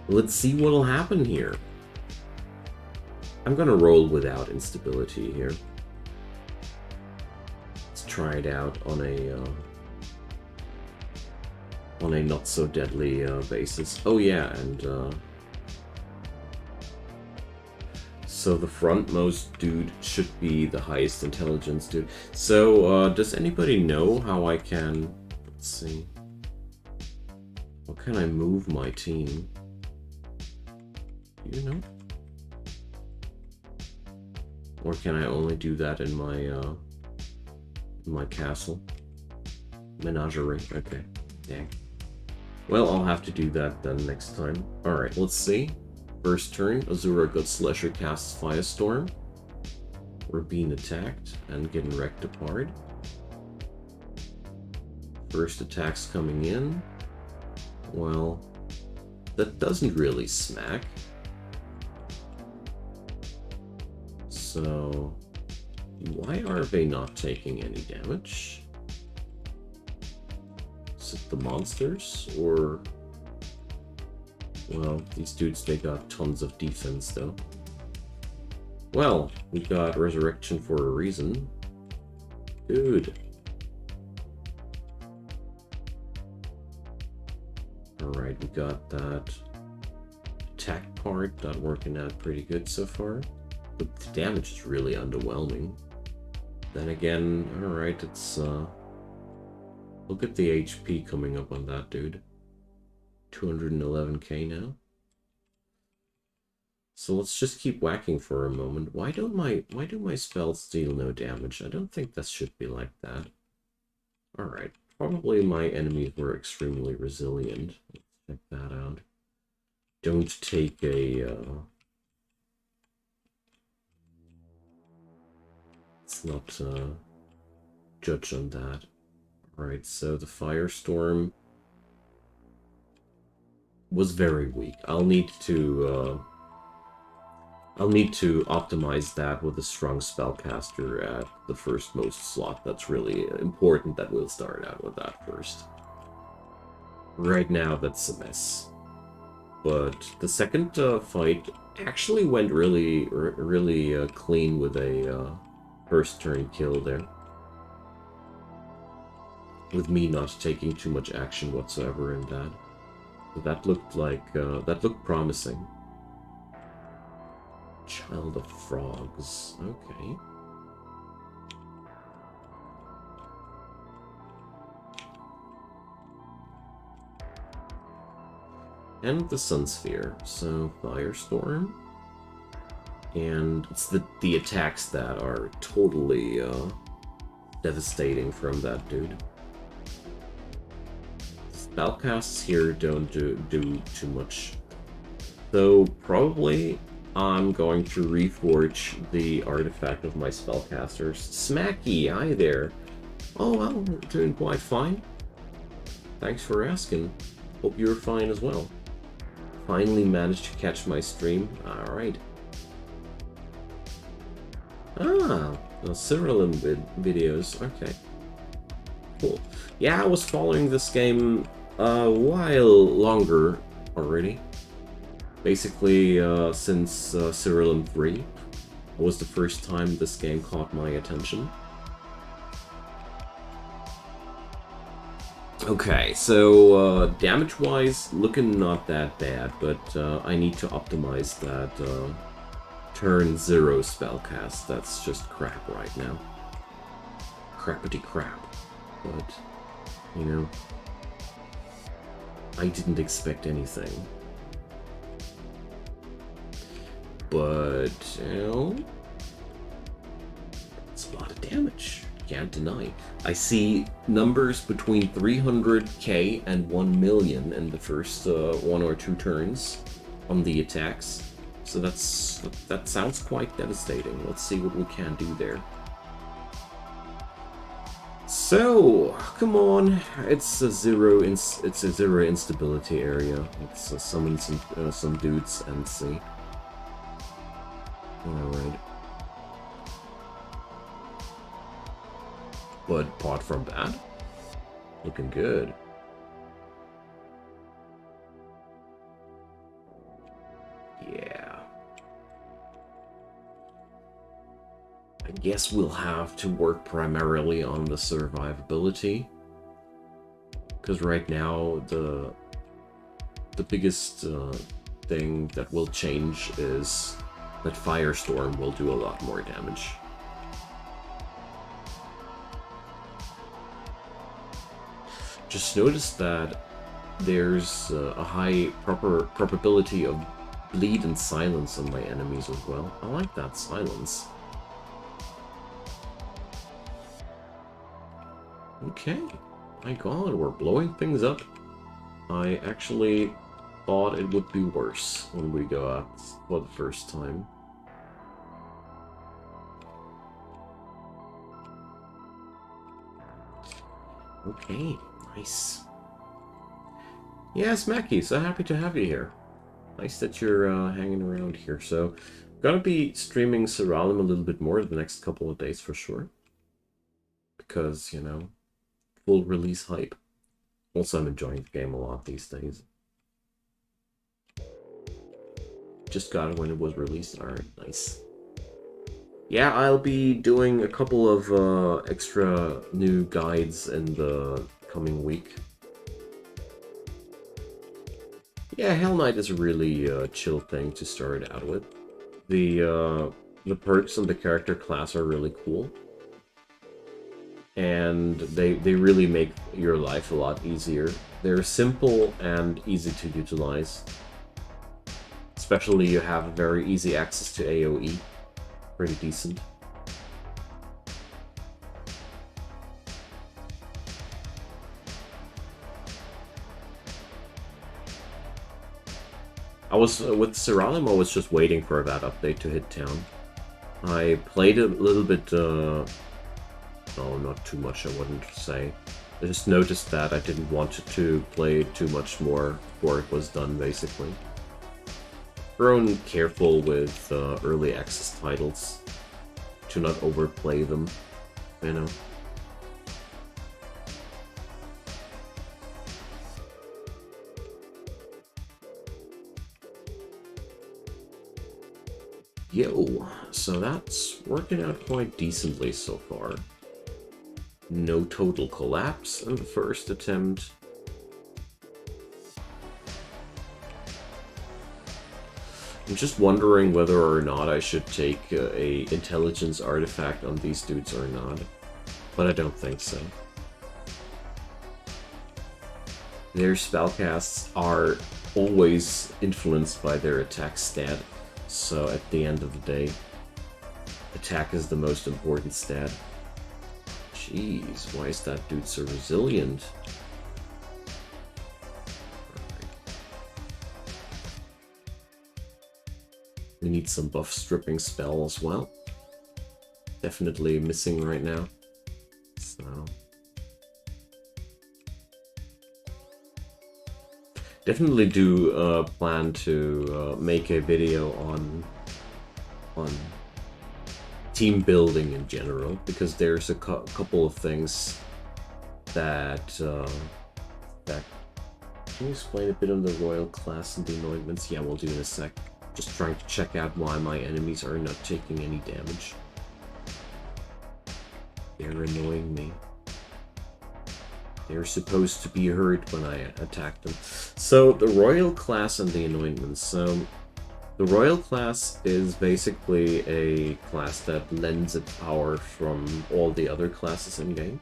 Speaker 1: Let's see what'll happen here. I'm gonna roll without instability here. Let's try it out on a not so deadly basis. Oh yeah, and so the frontmost dude should be the highest intelligence dude. So does anybody know how I can? Let's see. How can I move my team? you know? Or can I only do that in my castle? Menagerie, okay. Dang. Well, I'll have to do that then next time. Alright, let's see. First turn, Azura Gunslasher casts Firestorm. We're being attacked and getting wrecked apart. First attack's coming in. Well, that doesn't really smack. So, why are they not taking any damage? Is it the monsters, or... Well, these dudes, they got tons of defense, though. Well, we got Resurrection for a reason. Dude. Alright, we got that attack part, not working out pretty good so far. But the damage is really underwhelming. Then again, alright, it's, look at the HP coming up on that dude. 211k now. So let's just keep whacking for a moment. Why do my spells deal no damage? I don't think that should be like that. Alright, probably my enemies were extremely resilient. Let's check that out. Don't take a, let's not, judge on that. Alright, so the Firestorm was very weak. I'll need to optimize that with a strong spellcaster at the first most slot. That's really important that we'll start out with that first. Right now, that's a mess. But the second fight actually went really clean with a first turn kill there. With me not taking too much action whatsoever in that. That looked like, that looked promising. Child of Frogs, okay. And the Sun Sphere, so Firestorm. And it's the attacks that are totally devastating from that dude. Spellcasts here don't do too much. So probably I'm going to reforge the artifact of my spellcasters. Smacky, hi there. Oh, I'm doing quite fine. Thanks for asking. Hope you're fine as well. Finally managed to catch my stream. Alright. Ah, the Siralim videos. Okay. Cool. Yeah, I was following this game a while longer already. Basically, since Siralim 3 was the first time this game caught my attention. Okay, so damage-wise, looking not that bad, but I need to optimize that turn 0 spellcast. That's just crap right now. Crappity crap. But, you know, I didn't expect anything. But, you know, it's a lot of damage. Can't deny. I see numbers between 300k and 1 million in the first 1 or 2 turns on the attacks. So that sounds quite devastating. Let's see what we can do there. So, come on, it's a zero instability area. Let's summon some dudes and see. Alright. But apart from that, looking good. Yeah. I guess we'll have to work primarily on the survivability. Because right now, the biggest thing that will change is that Firestorm will do a lot more damage. Just notice that there's a high probability of bleed and silence on my enemies as well. I like that silence. Okay. My god, we're blowing things up. I actually thought it would be worse when we go out for the first time. Okay, nice. Yes, Mackie, so happy to have you here. Nice that you're hanging around here. So, I'm gonna be streaming Siralim a little bit more the next couple of days for sure. Because, you know, full release hype. Also, I'm enjoying the game a lot these days. Just got it when it was released. Alright, nice. Yeah, I'll be doing a couple of extra new guides in the coming week. Yeah, Hell Knight is a really chill thing to start out with. The perks and the character class are really cool. And they really make your life a lot easier. They're simple and easy to utilize. Especially you have very easy access to AoE. Pretty decent. I was with Siralim, I was just waiting for that update to hit town. I played a little bit, no, not too much, I wouldn't say. I just noticed that I didn't want to play too much more before it was done, basically. Grown careful with early access titles to not overplay them, you know. Yo, so that's working out quite decently so far. No total collapse in the first attempt. I'm just wondering whether or not I should take a intelligence artifact on these dudes or not. But I don't think so. Their spellcasts are always influenced by their attack stat. So at the end of the day, attack is the most important stat. Jeez, why is that dude so resilient? We need some buff stripping spell as well. Definitely missing right now. So definitely do plan to make a video on team building in general, because there's a couple of things that that. Can you explain a bit on the royal class and the anointments? Yeah, we'll do in a sec. Just trying to check out why my enemies are not taking any damage. They're annoying me. They're supposed to be hurt when I attack them. So, the royal class and the anointments. So, the royal class is basically a class that lends its power from all the other classes in game.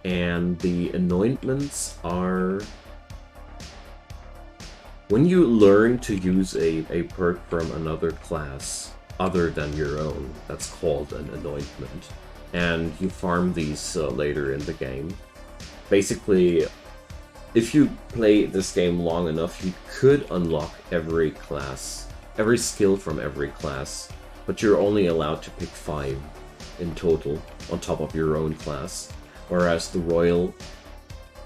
Speaker 1: And the anointments are... when you learn to use a perk from another class other than your own, that's called an anointment. And you farm these later in the game. Basically, if you play this game long enough, you could unlock every class, every skill from every class, but you're only allowed to pick 5 in total on top of your own class, whereas the Royal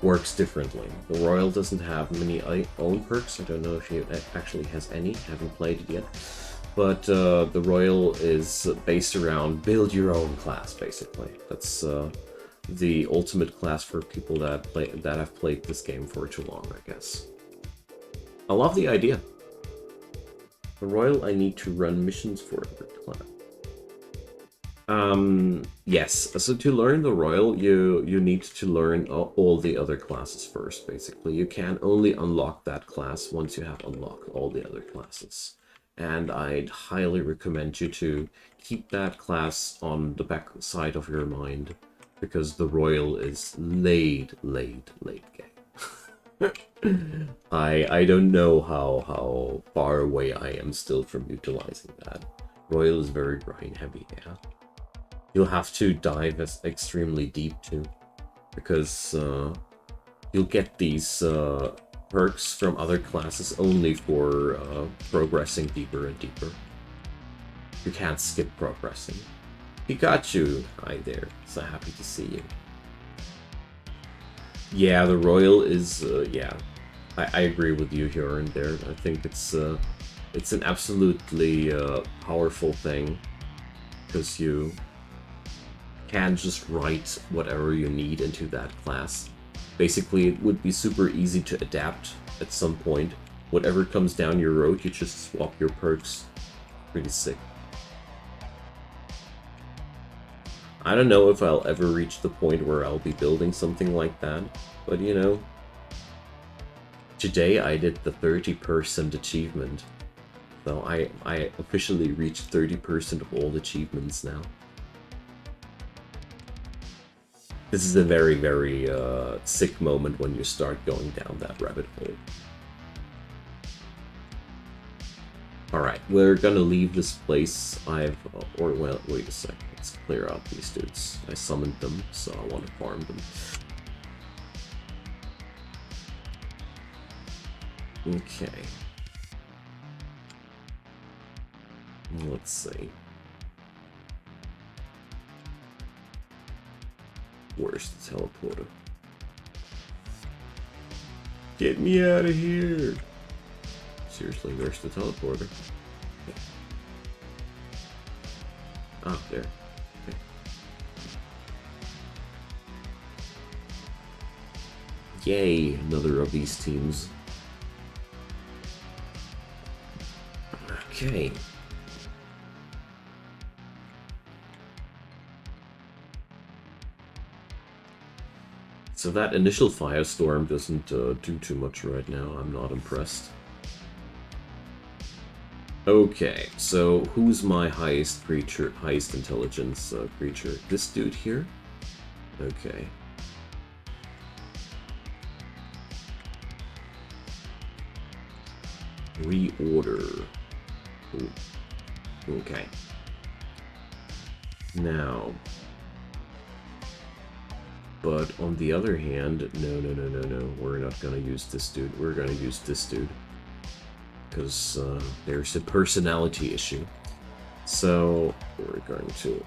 Speaker 1: works differently. The Royal doesn't have many own perks. I don't know if it actually has any, haven't played it yet. But the Royal is based around build your own class, basically. That's the ultimate class for people that have played this game for too long, I guess. I love the idea. The Royal, I need to run missions for every class. Yes, so to learn the Royal, you need to learn all the other classes first, basically. You can only unlock that class once you have unlocked all the other classes. And I'd highly recommend you to keep that class on the back side of your mind, because the Royal is late game. I don't know how far away I am still from utilizing that. Royal is very brain heavy, yeah. You'll have to dive extremely deep too, because you'll get these perks from other classes only for progressing deeper and deeper. You can't skip progressing. Pikachu! Hi there, so happy to see you. Yeah, the Royal is, yeah. I agree with you here and there. I think it's an absolutely powerful thing, because you can just write whatever you need into that class. Basically, it would be super easy to adapt at some point. Whatever comes down your road, you just swap your perks. Pretty sick. I don't know if I'll ever reach the point where I'll be building something like that, but you know, today I did the 30% achievement. So I officially reached 30% of all achievements now. This is a very, very sick moment when you start going down that rabbit hole. Alright, we're gonna leave this place. Or well, wait a sec. Let's clear out these dudes. I summoned them, so I want to farm them. Okay. Let's see. Where's the teleporter? Get me out of here! Seriously, where's the teleporter? Ah, there. Okay. Yay, another of these teams. Okay. So that initial firestorm doesn't do too much right now. I'm not impressed. Okay, so who's my highest creature, highest intelligence creature? This dude here? Okay. Reorder. Ooh. Okay. Now. But on the other hand, no, we're not gonna use this dude. We're gonna use this dude. Because there's a personality issue. So we're going to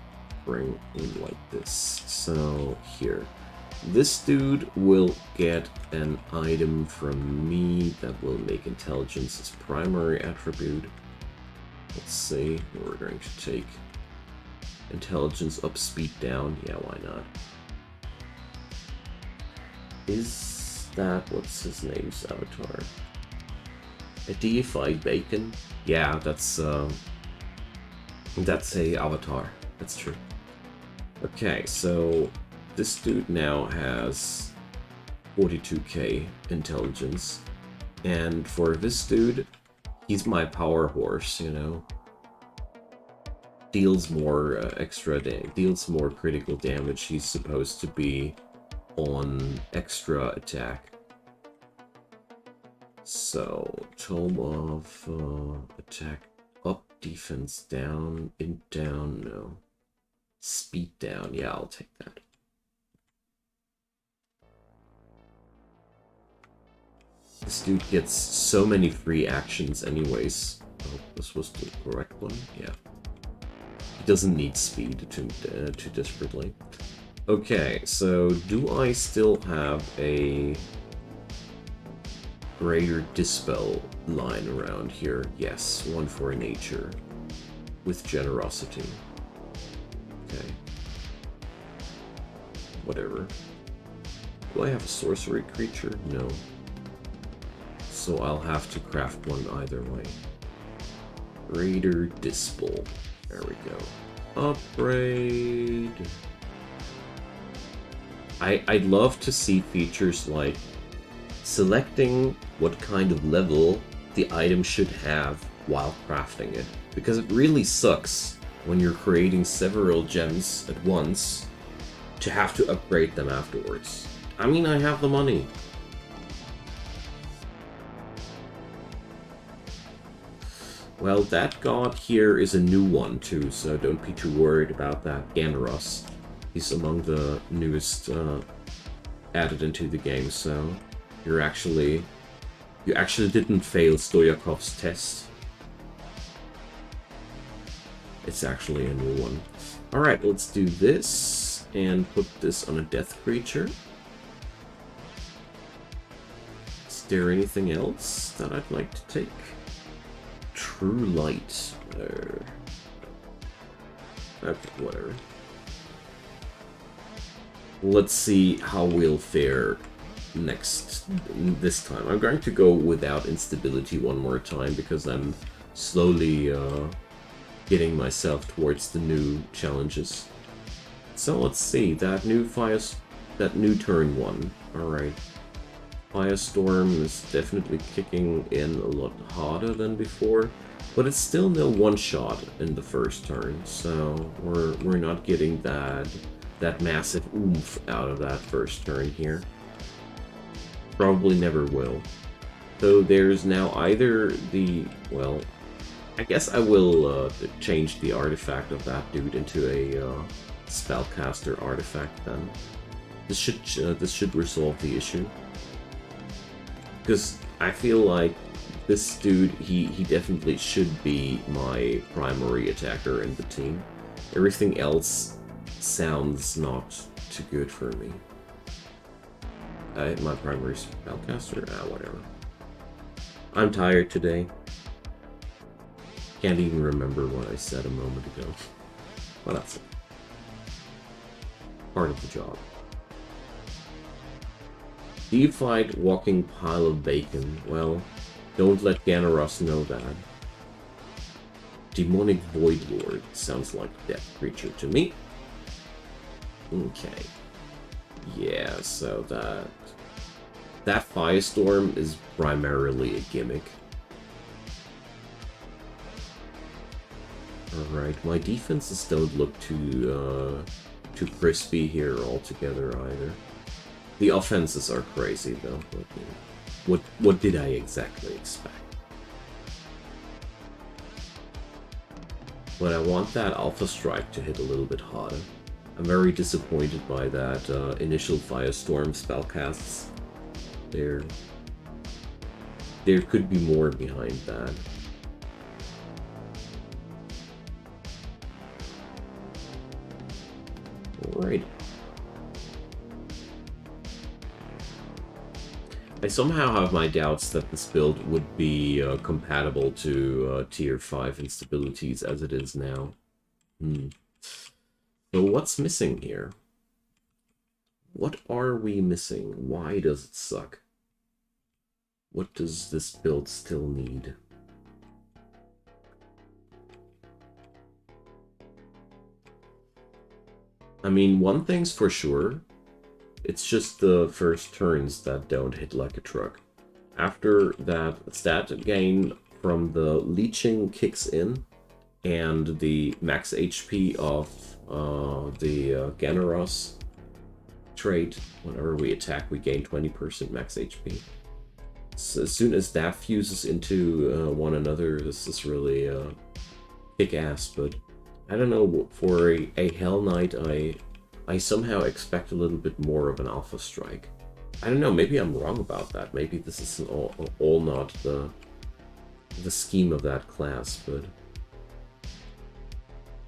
Speaker 1: bring in like this. So here. This dude will get an item from me that will make intelligence his primary attribute. Let's see. We're going to take intelligence up, speed down. Yeah, why not? Is that, what's his name's avatar? A deified bacon? Yeah, that's a avatar. That's true. Okay, so this dude now has 42k intelligence, and for this dude, he's my power horse, you know. Deals more deals more critical damage. He's supposed to be on extra attack. So, tome of attack up, defense down, int down, no. Speed down, yeah, I'll take that. This dude gets so many free actions anyways. Oh, this was the correct one, yeah. He doesn't need speed too desperately. Okay, so do I still have a greater dispel line around here? Yes, one for nature with generosity. Okay. Whatever. Do I have a sorcery creature? No. So I'll have to craft one either way. Greater dispel. There we go. Upgrade. I'd love to see features like selecting what kind of level the item should have while crafting it. Because it really sucks when you're creating several gems at once to have to upgrade them afterwards. I mean, I have the money. Well, that god here is a new one too, so don't be too worried about that. Ganros. He's among the newest added into the game, so you actually didn't fail Stoyakov's test. It's actually a new one. Alright, let's do this and put this on a death creature. Is there anything else that I'd like to take? True Light. Okay, whatever. Let's see how we'll fare this time. I'm going to go without instability one more time because I'm slowly getting myself towards the new challenges. So let's see, that new turn one. Alright. Firestorm is definitely kicking in a lot harder than before, but it's still no one-shot in the first turn, so we're not getting that massive oomph out of that first turn here. Probably never will. So there's now either the, well, I guess I will change the artifact of that dude into a spellcaster artifact then. This should resolve the issue. Because I feel like this dude, he definitely should be my primary attacker in the team. Everything else sounds not too good for me. My primary spellcaster? Whatever. I'm tired today. Can't even remember what I said a moment ago. Well, that's it. Part of the job. Deified walking pile of bacon. Well, don't let Ganaros know that. Demonic Void Lord. Sounds like a death creature to me. Okay. Yeah, so that Firestorm is primarily a gimmick. Alright, my defenses don't look too crispy here altogether either. The offenses are crazy though. But, you know, what did I exactly expect? But I want that Alpha Strike to hit a little bit harder. I'm very disappointed by that initial Firestorm spellcasts. There could be more behind that. Alright. I somehow have my doubts that this build would be compatible to tier 5 instabilities as it is now. So what's missing here? What are we missing? Why does it suck? What does this build still need? I mean, one thing's for sure. It's just the first turns that don't hit like a truck. After that stat gain from the leeching kicks in, and the max HP of the Ganaros trait, whenever we attack, we gain 20% max HP. So as soon as that fuses into one another, this is really kick-ass, but I don't know, for a Hell Knight, I somehow expect a little bit more of an Alpha Strike. I don't know, maybe I'm wrong about that. Maybe this is all not the scheme of that class, but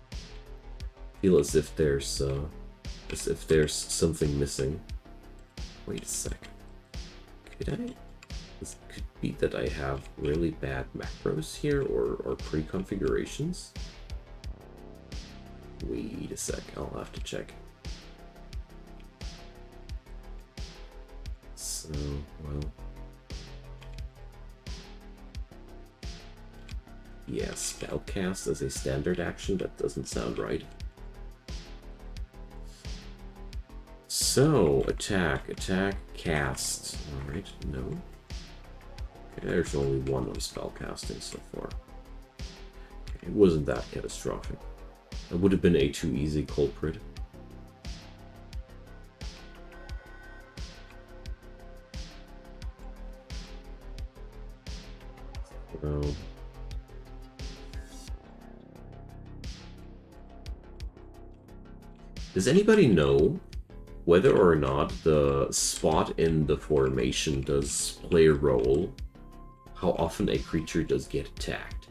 Speaker 1: I feel as if there's something missing. Wait a sec. This could be that I have really bad macros here or pre-configurations. Wait a sec, I'll have to check. So, well... yeah, spellcast as a standard action, that doesn't sound right. So, attack, cast. Alright, no. Okay, there's only one on spellcasting so far. Okay, it wasn't that catastrophic. That would have been a too easy culprit. So, Does anybody know whether or not the spot in the formation does play a role? How often a creature does get attacked?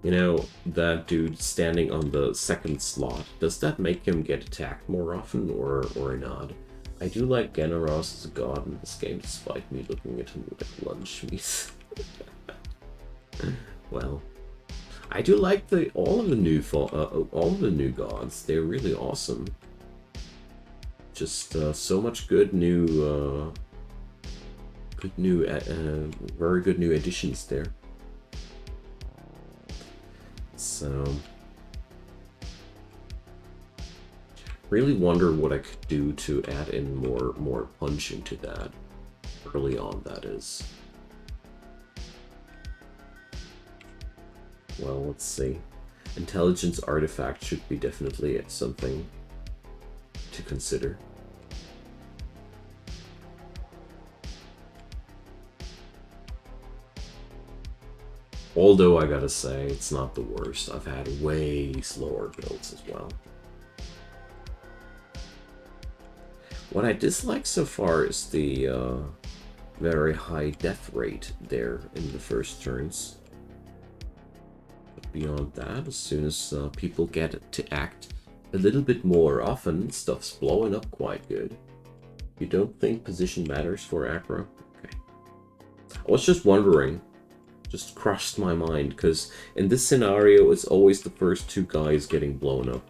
Speaker 1: You know, that dude standing on the second slot, does that make him get attacked more often or not? I do like Generos as a god in this game, despite me looking at him like lunch meat. Well, I do like all of the new gods. They're really awesome. Just so much good new, very good new additions there. So, really wonder what I could do to add in more punch into that early on. That is. Well, let's see. Intelligence artifact should be definitely something to consider. Although I gotta say, it's not the worst. I've had way slower builds as well. What I dislike so far is the very high death rate there in the first turns. But beyond that, as soon as people get to act a little bit more often, stuff's blowing up quite good. You don't think position matters for aggro? Okay. I was just wondering. Just crossed my mind, because in this scenario, it's always the first two guys getting blown up.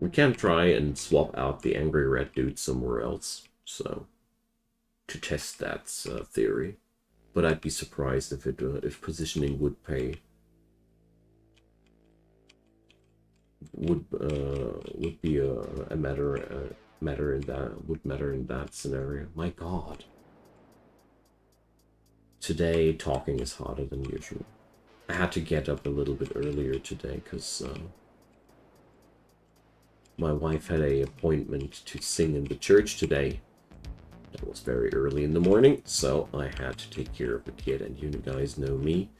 Speaker 1: We can try and swap out the angry red dude somewhere else, so to test that theory. But I'd be surprised if positioning would pay. Would be a matter in that scenario. My God. Today talking is harder than usual. I had to get up a little bit earlier today because my wife had an appointment to sing in the church today. That was very early in the morning, so I had to take care of the kid, and you guys know me.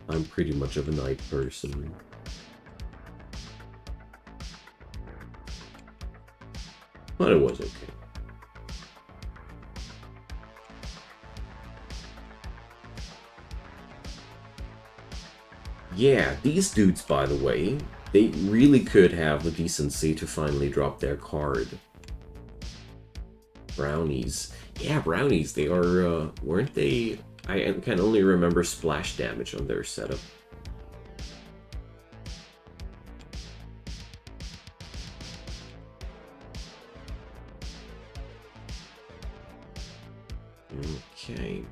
Speaker 1: I'm pretty much of a night person. But it was okay. Yeah, these dudes, by the way, they really could have the decency to finally drop their card. Brownies. Yeah, brownies. They are, weren't they? I can only remember splash damage on their setup. Okay.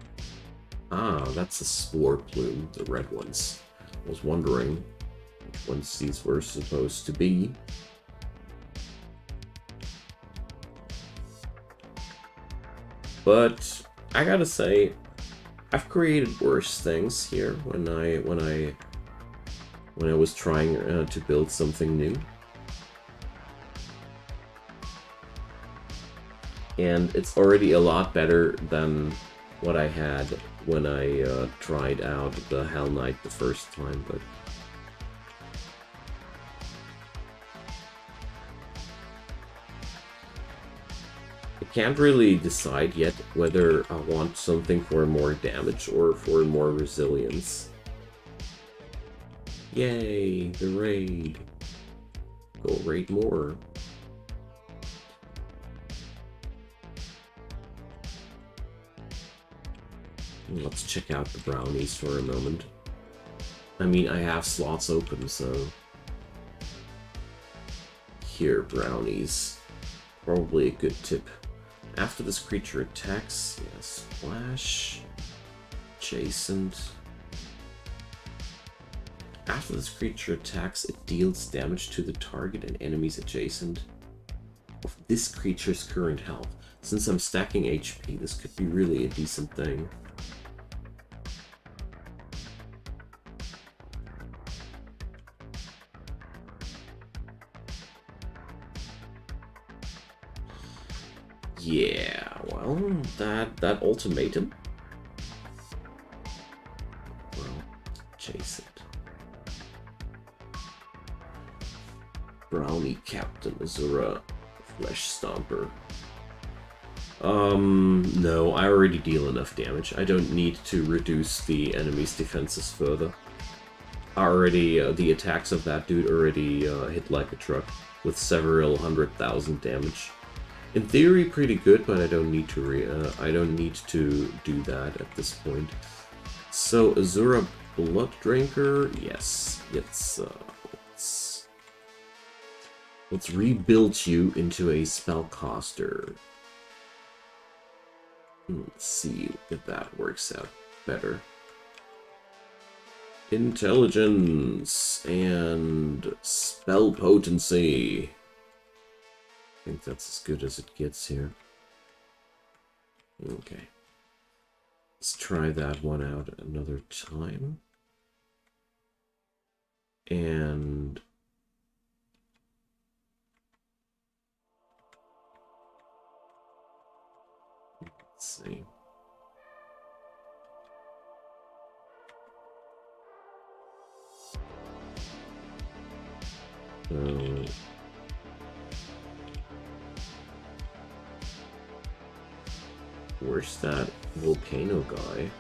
Speaker 1: Ah, that's a spore plume, the red ones. I was wondering which ones these were supposed to be. But I gotta say, I've created worse things here when I was trying to build something new. And it's already a lot better than what I had when I tried out the Hell Knight the first time, but I can't really decide yet whether I want something for more damage or for more resilience. Yay, the raid. Go raid more. Let's check out the brownies for a moment. I mean, I have slots open, so... Here, brownies. Probably a good tip. After this creature attacks, yes, splash, adjacent. After this creature attacks, it deals damage to the target and enemies adjacent of this creature's current health. Since I'm stacking HP, this could be really a decent thing. Yeah, well, that ultimatum. Well, chase it. Brownie Captain Azura Flesh Stomper. No, I already deal enough damage. I don't need to reduce the enemy's defenses further. The attacks of that dude already hit like a truck with several 100,000 damage. In theory, pretty good, but I don't need to do that at this point. So Azura Blood Drinker, yes. Let's rebuild you into a spellcaster. Let's see if that works out better. Intelligence and spell potency. I think that's as good as it gets here. Okay. Let's try that one out another time. And let's see. So where's that volcano guy?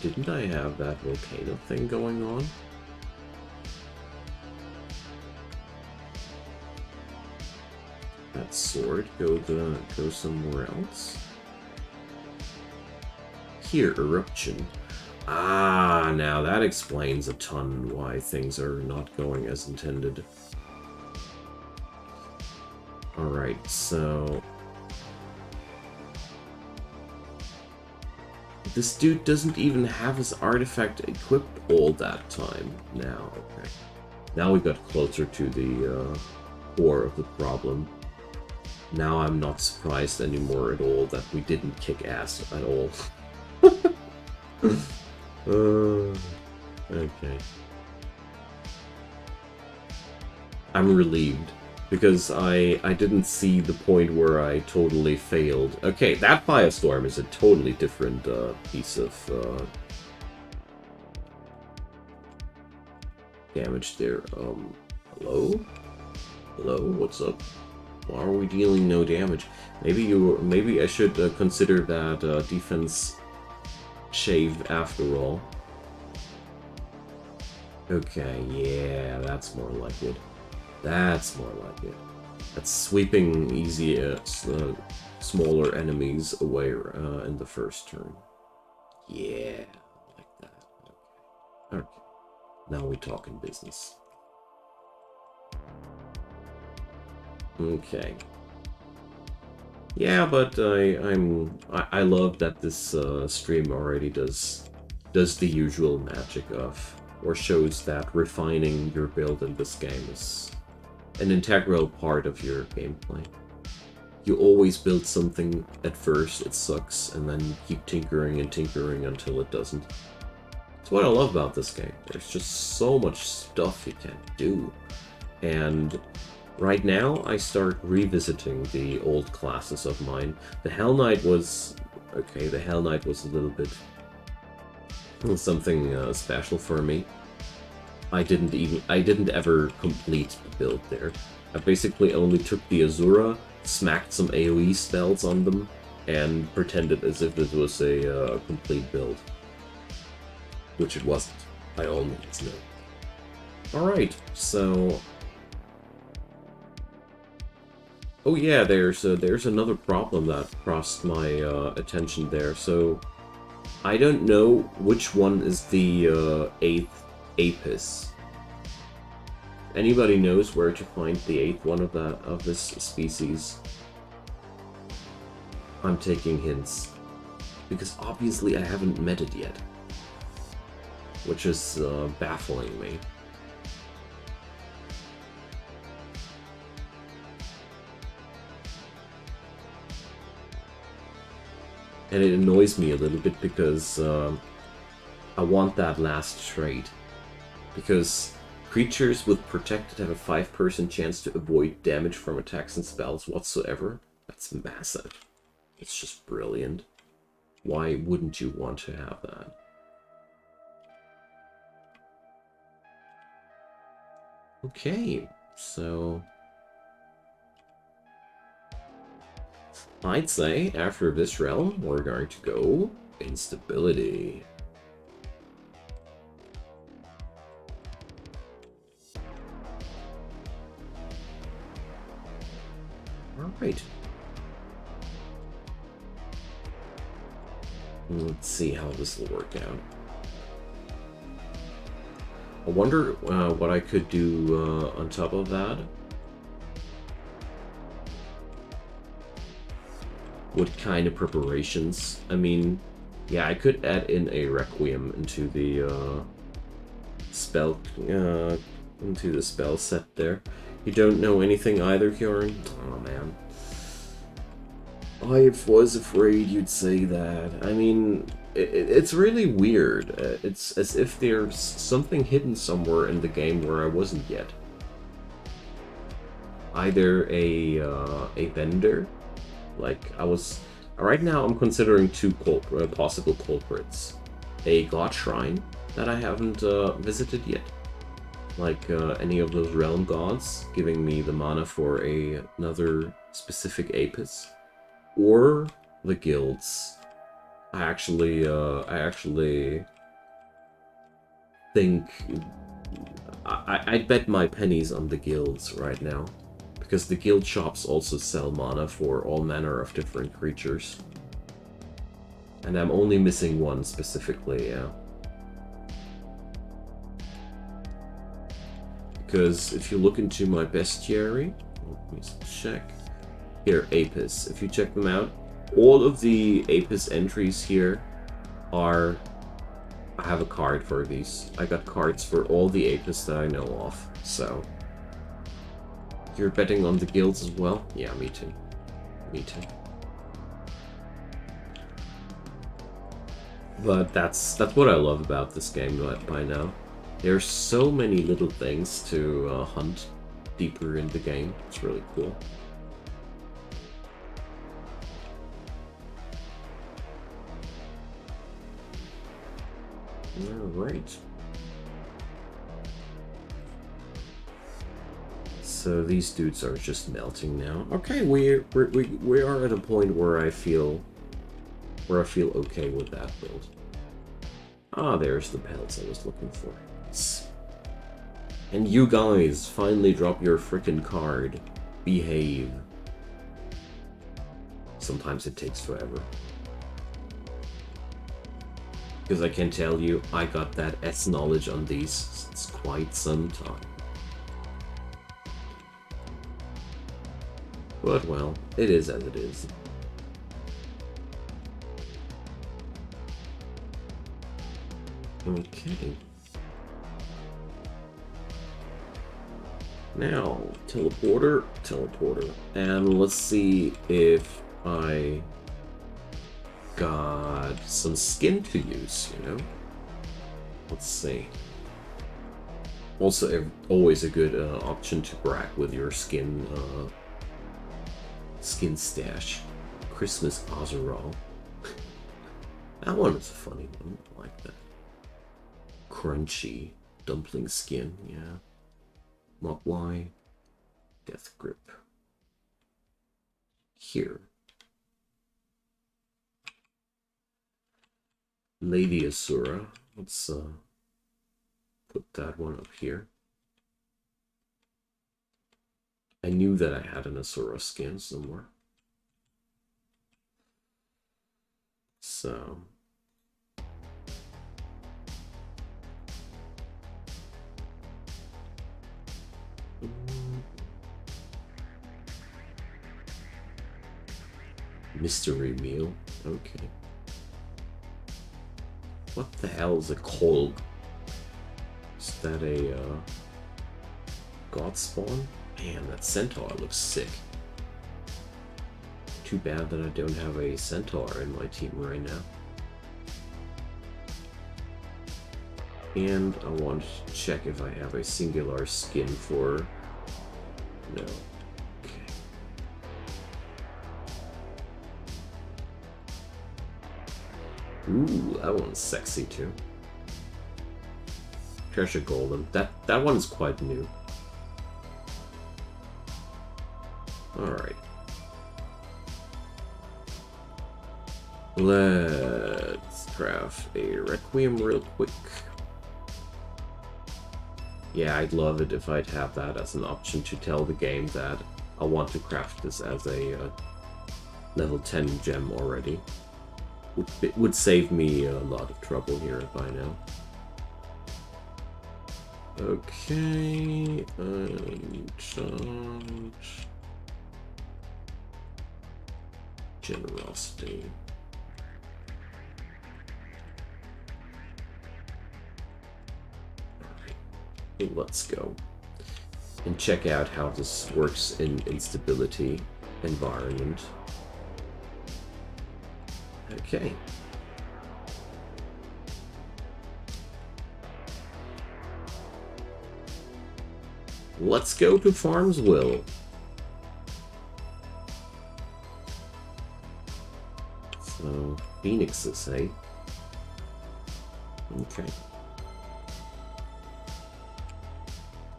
Speaker 1: Didn't I have that volcano thing going on? That sword go somewhere else? Here, eruption. Ah, now that explains a ton why things are not going as intended. Alright, so this dude doesn't even have his artifact equipped all that time now. Okay. Now we got closer to the core of the problem. Now I'm not surprised anymore at all that we didn't kick ass at all. Okay. I'm relieved, because I didn't see the point where I totally failed. Okay, that Firestorm is a totally different piece of damage there. Hello? Hello, what's up? Why are we dealing no damage? Maybe I should consider that defense shave after all. Okay, yeah, that's more like it. That's more like it. That's sweeping smaller enemies away in the first turn. Yeah, like that. Okay. Okay. Now we're talking business. Okay. Yeah, but I love that this stream already does the usual magic of, or shows that refining your build in this game is an integral part of your gameplay. You always build something at first, it sucks, and then you keep tinkering and tinkering until it doesn't. That's what I love about this game. There's just so much stuff you can do. And right now, I start revisiting the old classes of mine. The Hell Knight was... okay, the Hell Knight was a little bit... something special for me. I didn't ever complete the build there. I basically only took the Azura, smacked some AoE spells on them, and pretended as if this was a complete build. Which it wasn't, by all means, no. Alright, so... oh yeah, there's another problem that crossed my attention there. So I don't know which one is the 8th Apis. Anybody knows where to find the 8th one of this species? I'm taking hints, because obviously I haven't met it yet, which is baffling me. And it annoys me a little bit because I want that last trait. Because creatures with protected have a 5% chance to avoid damage from attacks and spells whatsoever. That's massive. It's just brilliant. Why wouldn't you want to have that? Okay, so I'd say after this realm, we're going to go instability. Alright. Let's see how this will work out. I wonder what I could do on top of that. What kind of preparations? I mean, yeah, I could add in a Requiem into the spell set there. You don't know anything either, Kieran? Oh man. I was afraid you'd say that. I mean, it's really weird. It's as if there's something hidden somewhere in the game where I wasn't yet. Either a vendor, like I was. Right now, I'm considering two possible culprits: a god shrine that I haven't visited yet, like any of those realm gods, giving me the mana for another specific Apis. Or the guilds. I actually think I'd bet my pennies on the guilds right now, because the guild shops also sell mana for all manner of different creatures, and I'm only missing one specifically. Yeah, because if you look into my bestiary, let me check. Here, Apis. If you check them out, all of the Apis entries here are... I have a card for these. I got cards for all the Apis that I know of, so... You're betting on the guilds as well? Yeah, me too. Me too. But that's what I love about this game by now. There's so many little things to hunt deeper in the game. It's really cool. Alright. So these dudes are just melting now. Okay, we are at a point where I feel okay with that build. Ah, there's the pelts I was looking for. And you guys finally drop your frickin' card. Behave. Sometimes it takes forever. Because I can tell you, I got that S knowledge on these since quite some time. But well, it is as it is. Okay. Now, teleporter. And let's see if I got some skin to use, you know? Let's see. Also, always a good option to brag with your skin stash. Christmas Azeral. That one is a funny one. I like that. Crunchy dumpling skin, yeah. Mogwai. Death grip. Here. Lady Asura. Let's put that one up here. I knew that I had an Asura skin somewhere. So... Mystery meal. Okay. What the hell is a Kolg? Is that a god spawn? Man, that centaur looks sick. Too bad that I don't have a centaur in my team right now. And I want to check if I have a singular skin for... No. Okay. Ooh, that one's sexy too. Treasure Golem. That one is quite new. Let's craft a Requiem real quick. Yeah, I'd love it if I'd have that as an option to tell the game that I want to craft this as a level 10 gem already. It would save me a lot of trouble here by now. Okay, charge. Generosity. Alright, let's go. And check out how this works in instability environment. Okay. Let's go to Farmsville. So, phoenixes, eh? Okay.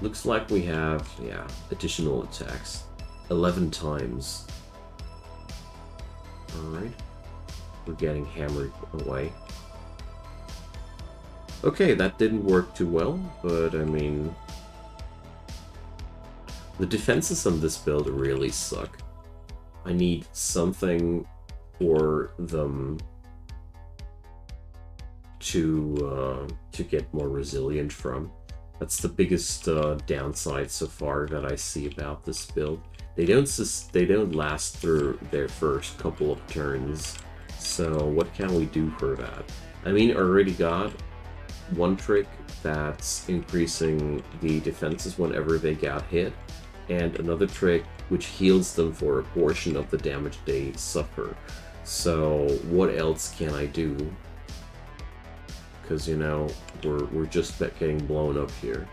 Speaker 1: Looks like we have, yeah, additional attacks. 11 times. Alright. We're getting hammered away. Okay, that didn't work too well, but I mean... the defenses on this build really suck. I need something for them to get more resilient from. That's the biggest downside so far that I see about this build. They don't last through their first couple of turns. So what can we do for that? I mean, I already got one trick that's increasing the defenses whenever they got hit, and another trick which heals them for a portion of the damage they suffer. So what else can I do? Because, you know, we're just getting blown up here.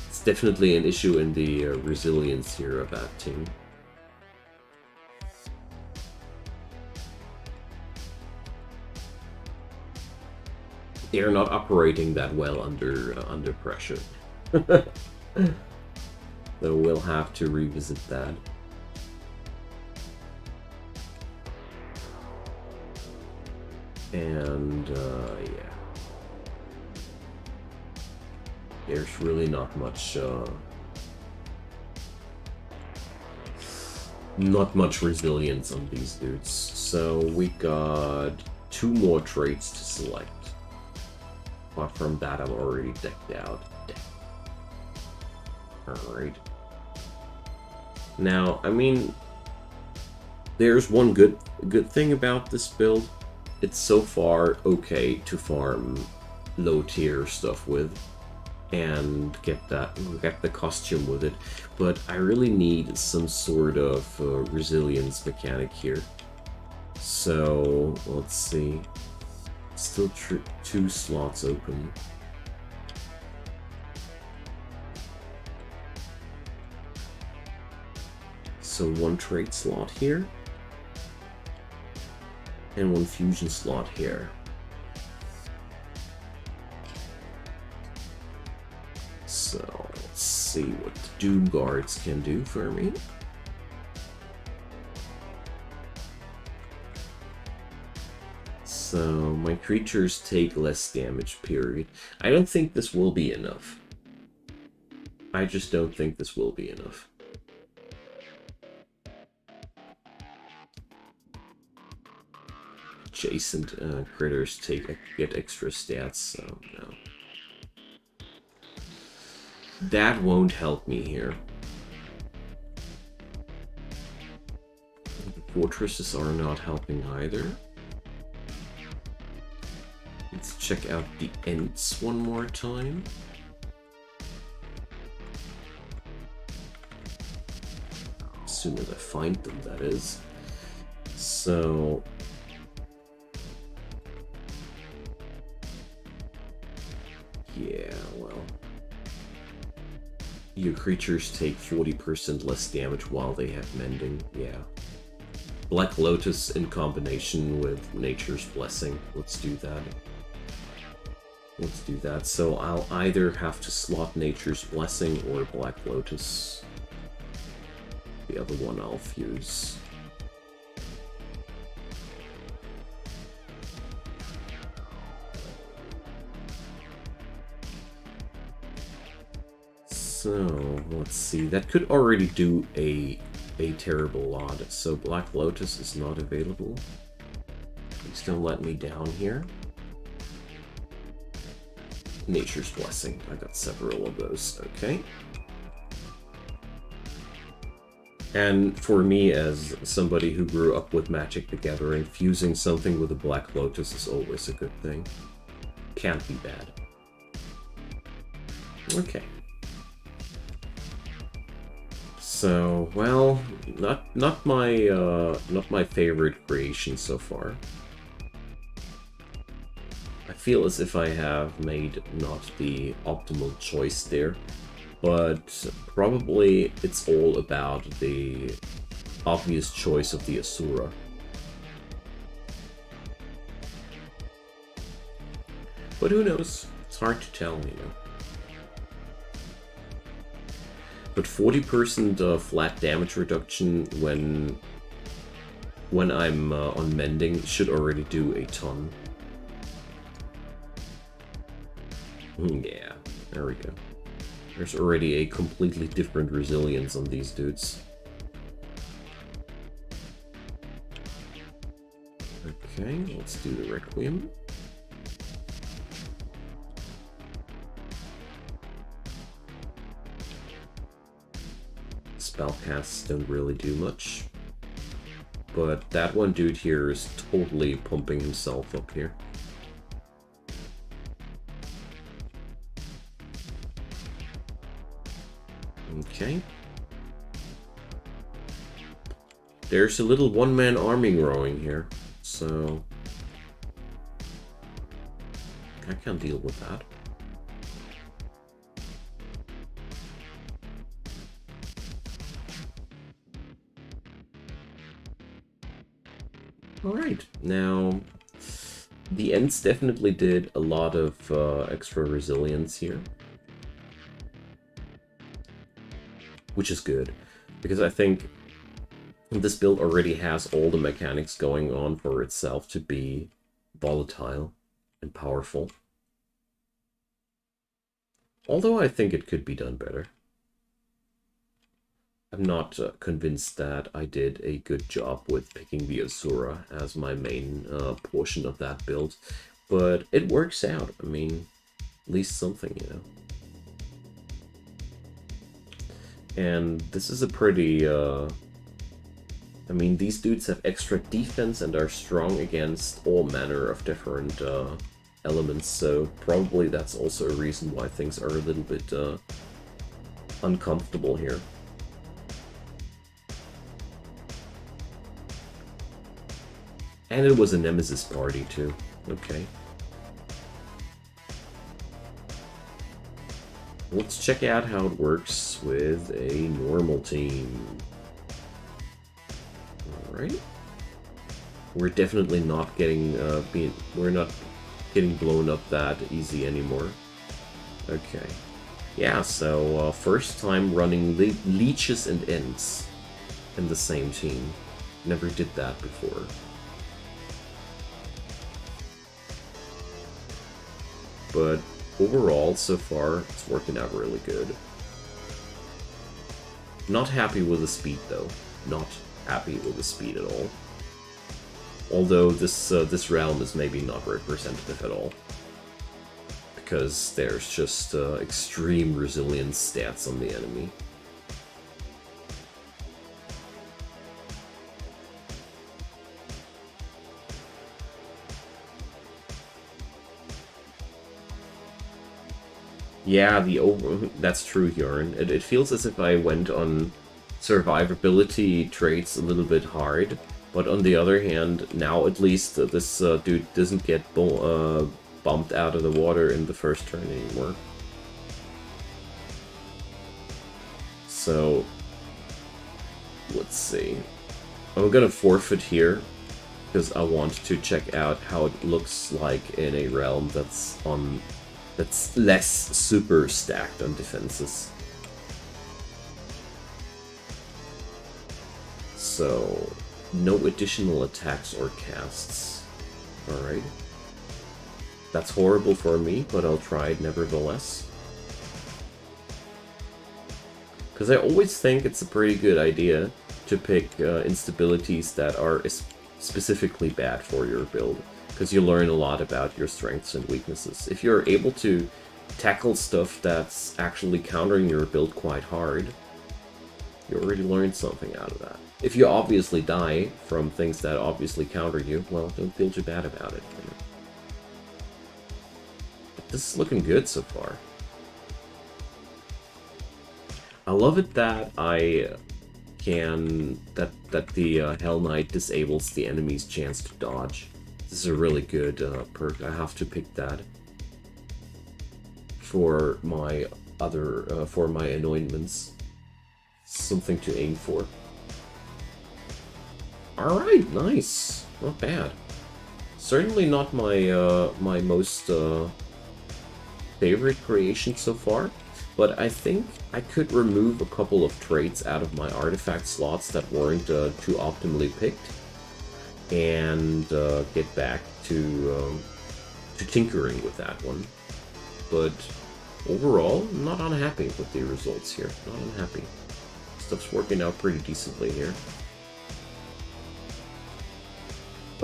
Speaker 1: It's definitely an issue in the resilience here of that team. They're not operating that well under pressure. So we'll have to revisit that. And yeah, there's really not much resilience on these dudes. So we got 2 more traits to select. Apart from that, I'm already decked out. Alright. Now, I mean, there's one good thing about this build. It's so far okay to farm low tier stuff with and get the costume with it, but I really need some sort of resilience mechanic here. So let's see. Still 2 slots open. So 1 trade slot here. And 1 fusion slot here. So let's see what the Doom Guards can do for me. So my creatures take less damage, period. I don't think this will be enough. I just don't think this will be enough. Adjacent critters get extra stats, so no. That won't help me here. The fortresses are not helping either. Let's check out the Ents one more time. As soon as I find them, that is. So... yeah, well... your creatures take 40% less damage while they have Mending, yeah. Black Lotus in combination with Nature's Blessing. Let's do that. Let's do that. So I'll either have to slot Nature's Blessing or Black Lotus. The other one I'll fuse. So, let's see. That could already do a terrible lot. So Black Lotus is not available. Please don't let me down here. Nature's Blessing. I got several of those. Okay. And for me, as somebody who grew up with Magic the Gathering, fusing something with a Black Lotus is always a good thing. Can't be bad. Okay. So, well, not my favorite creation so far. I feel as if I have made not the optimal choice there, but probably it's all about the obvious choice of the Asura. But who knows? It's hard to tell, you know. But 40% flat damage reduction when I'm on mending should already do a ton. Yeah, there we go. There's already a completely different resilience on these dudes. Okay, let's do the Requiem. Spellcasts don't really do much. But that one dude here is totally pumping himself up here. Okay. There's a little one-man army growing here, so I can't deal with that. Alright, now the Ents definitely did a lot of extra resilience here. Which is good, because I think this build already has all the mechanics going on for itself to be volatile and powerful. Although I think it could be done better. I'm not convinced that I did a good job with picking the Asura as my main portion of that build, but it works out. I mean, at least something, you know. And this is a pretty, I mean, these dudes have extra defense and are strong against all manner of different elements, so probably that's also a reason why things are a little bit uncomfortable here. And it was a Nemesis party, too. Okay. Let's check out how it works with a normal team. Alright. We're definitely not getting, we're not getting blown up that easy anymore. Okay. Yeah, so first time running leeches and Ents in the same team. Never did that before. But overall, so far, it's working out really good. Not happy with the speed, though. Not happy with the speed at all. Although this realm is maybe not representative at all. Because there's just extreme resilience stats on the enemy. Yeah, that's true, Jorn. It feels as if I went on survivability traits a little bit hard, but on the other hand, now at least this dude doesn't get bumped out of the water in the first turn anymore. So, let's see. I'm gonna forfeit here, because I want to check out how it looks like in a realm that's less super stacked on defenses. So, no additional attacks or casts. Alright. That's horrible for me, but I'll try it nevertheless. Because I always think it's a pretty good idea to pick instabilities that are specifically bad for your build, because you learn a lot about your strengths and weaknesses. If you're able to tackle stuff that's actually countering your build quite hard, you already learned something out of that. If you obviously die from things that obviously counter you, well, don't feel too bad about it. You know? But this is looking good so far. I love it that that the Hell Knight disables the enemy's chance to dodge. This is a really good perk. I have to pick that for my for my anointments. Something to aim for. All right, nice, not bad. Certainly not my my most favorite creation so far. But I think I could remove a couple of traits out of my artifact slots that weren't too optimally picked, and get back to tinkering with that one. But overall, I'm not unhappy with the results here. Not unhappy. Stuff's working out pretty decently here.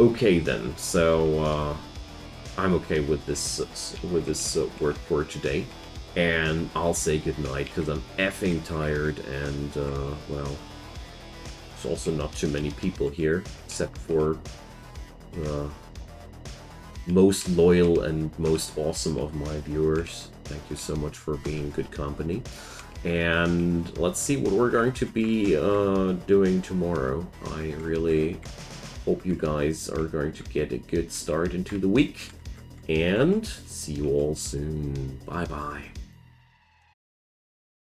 Speaker 1: Okay then, so I'm okay with this work for today. And I'll say goodnight, because I'm effing tired, and, well, there's also not too many people here, except for the most loyal and most awesome of my viewers. Thank you so much for being good company. And let's see what we're going to be doing tomorrow. I really hope you guys are going to get a good start into the week. And see you all soon. Bye-bye.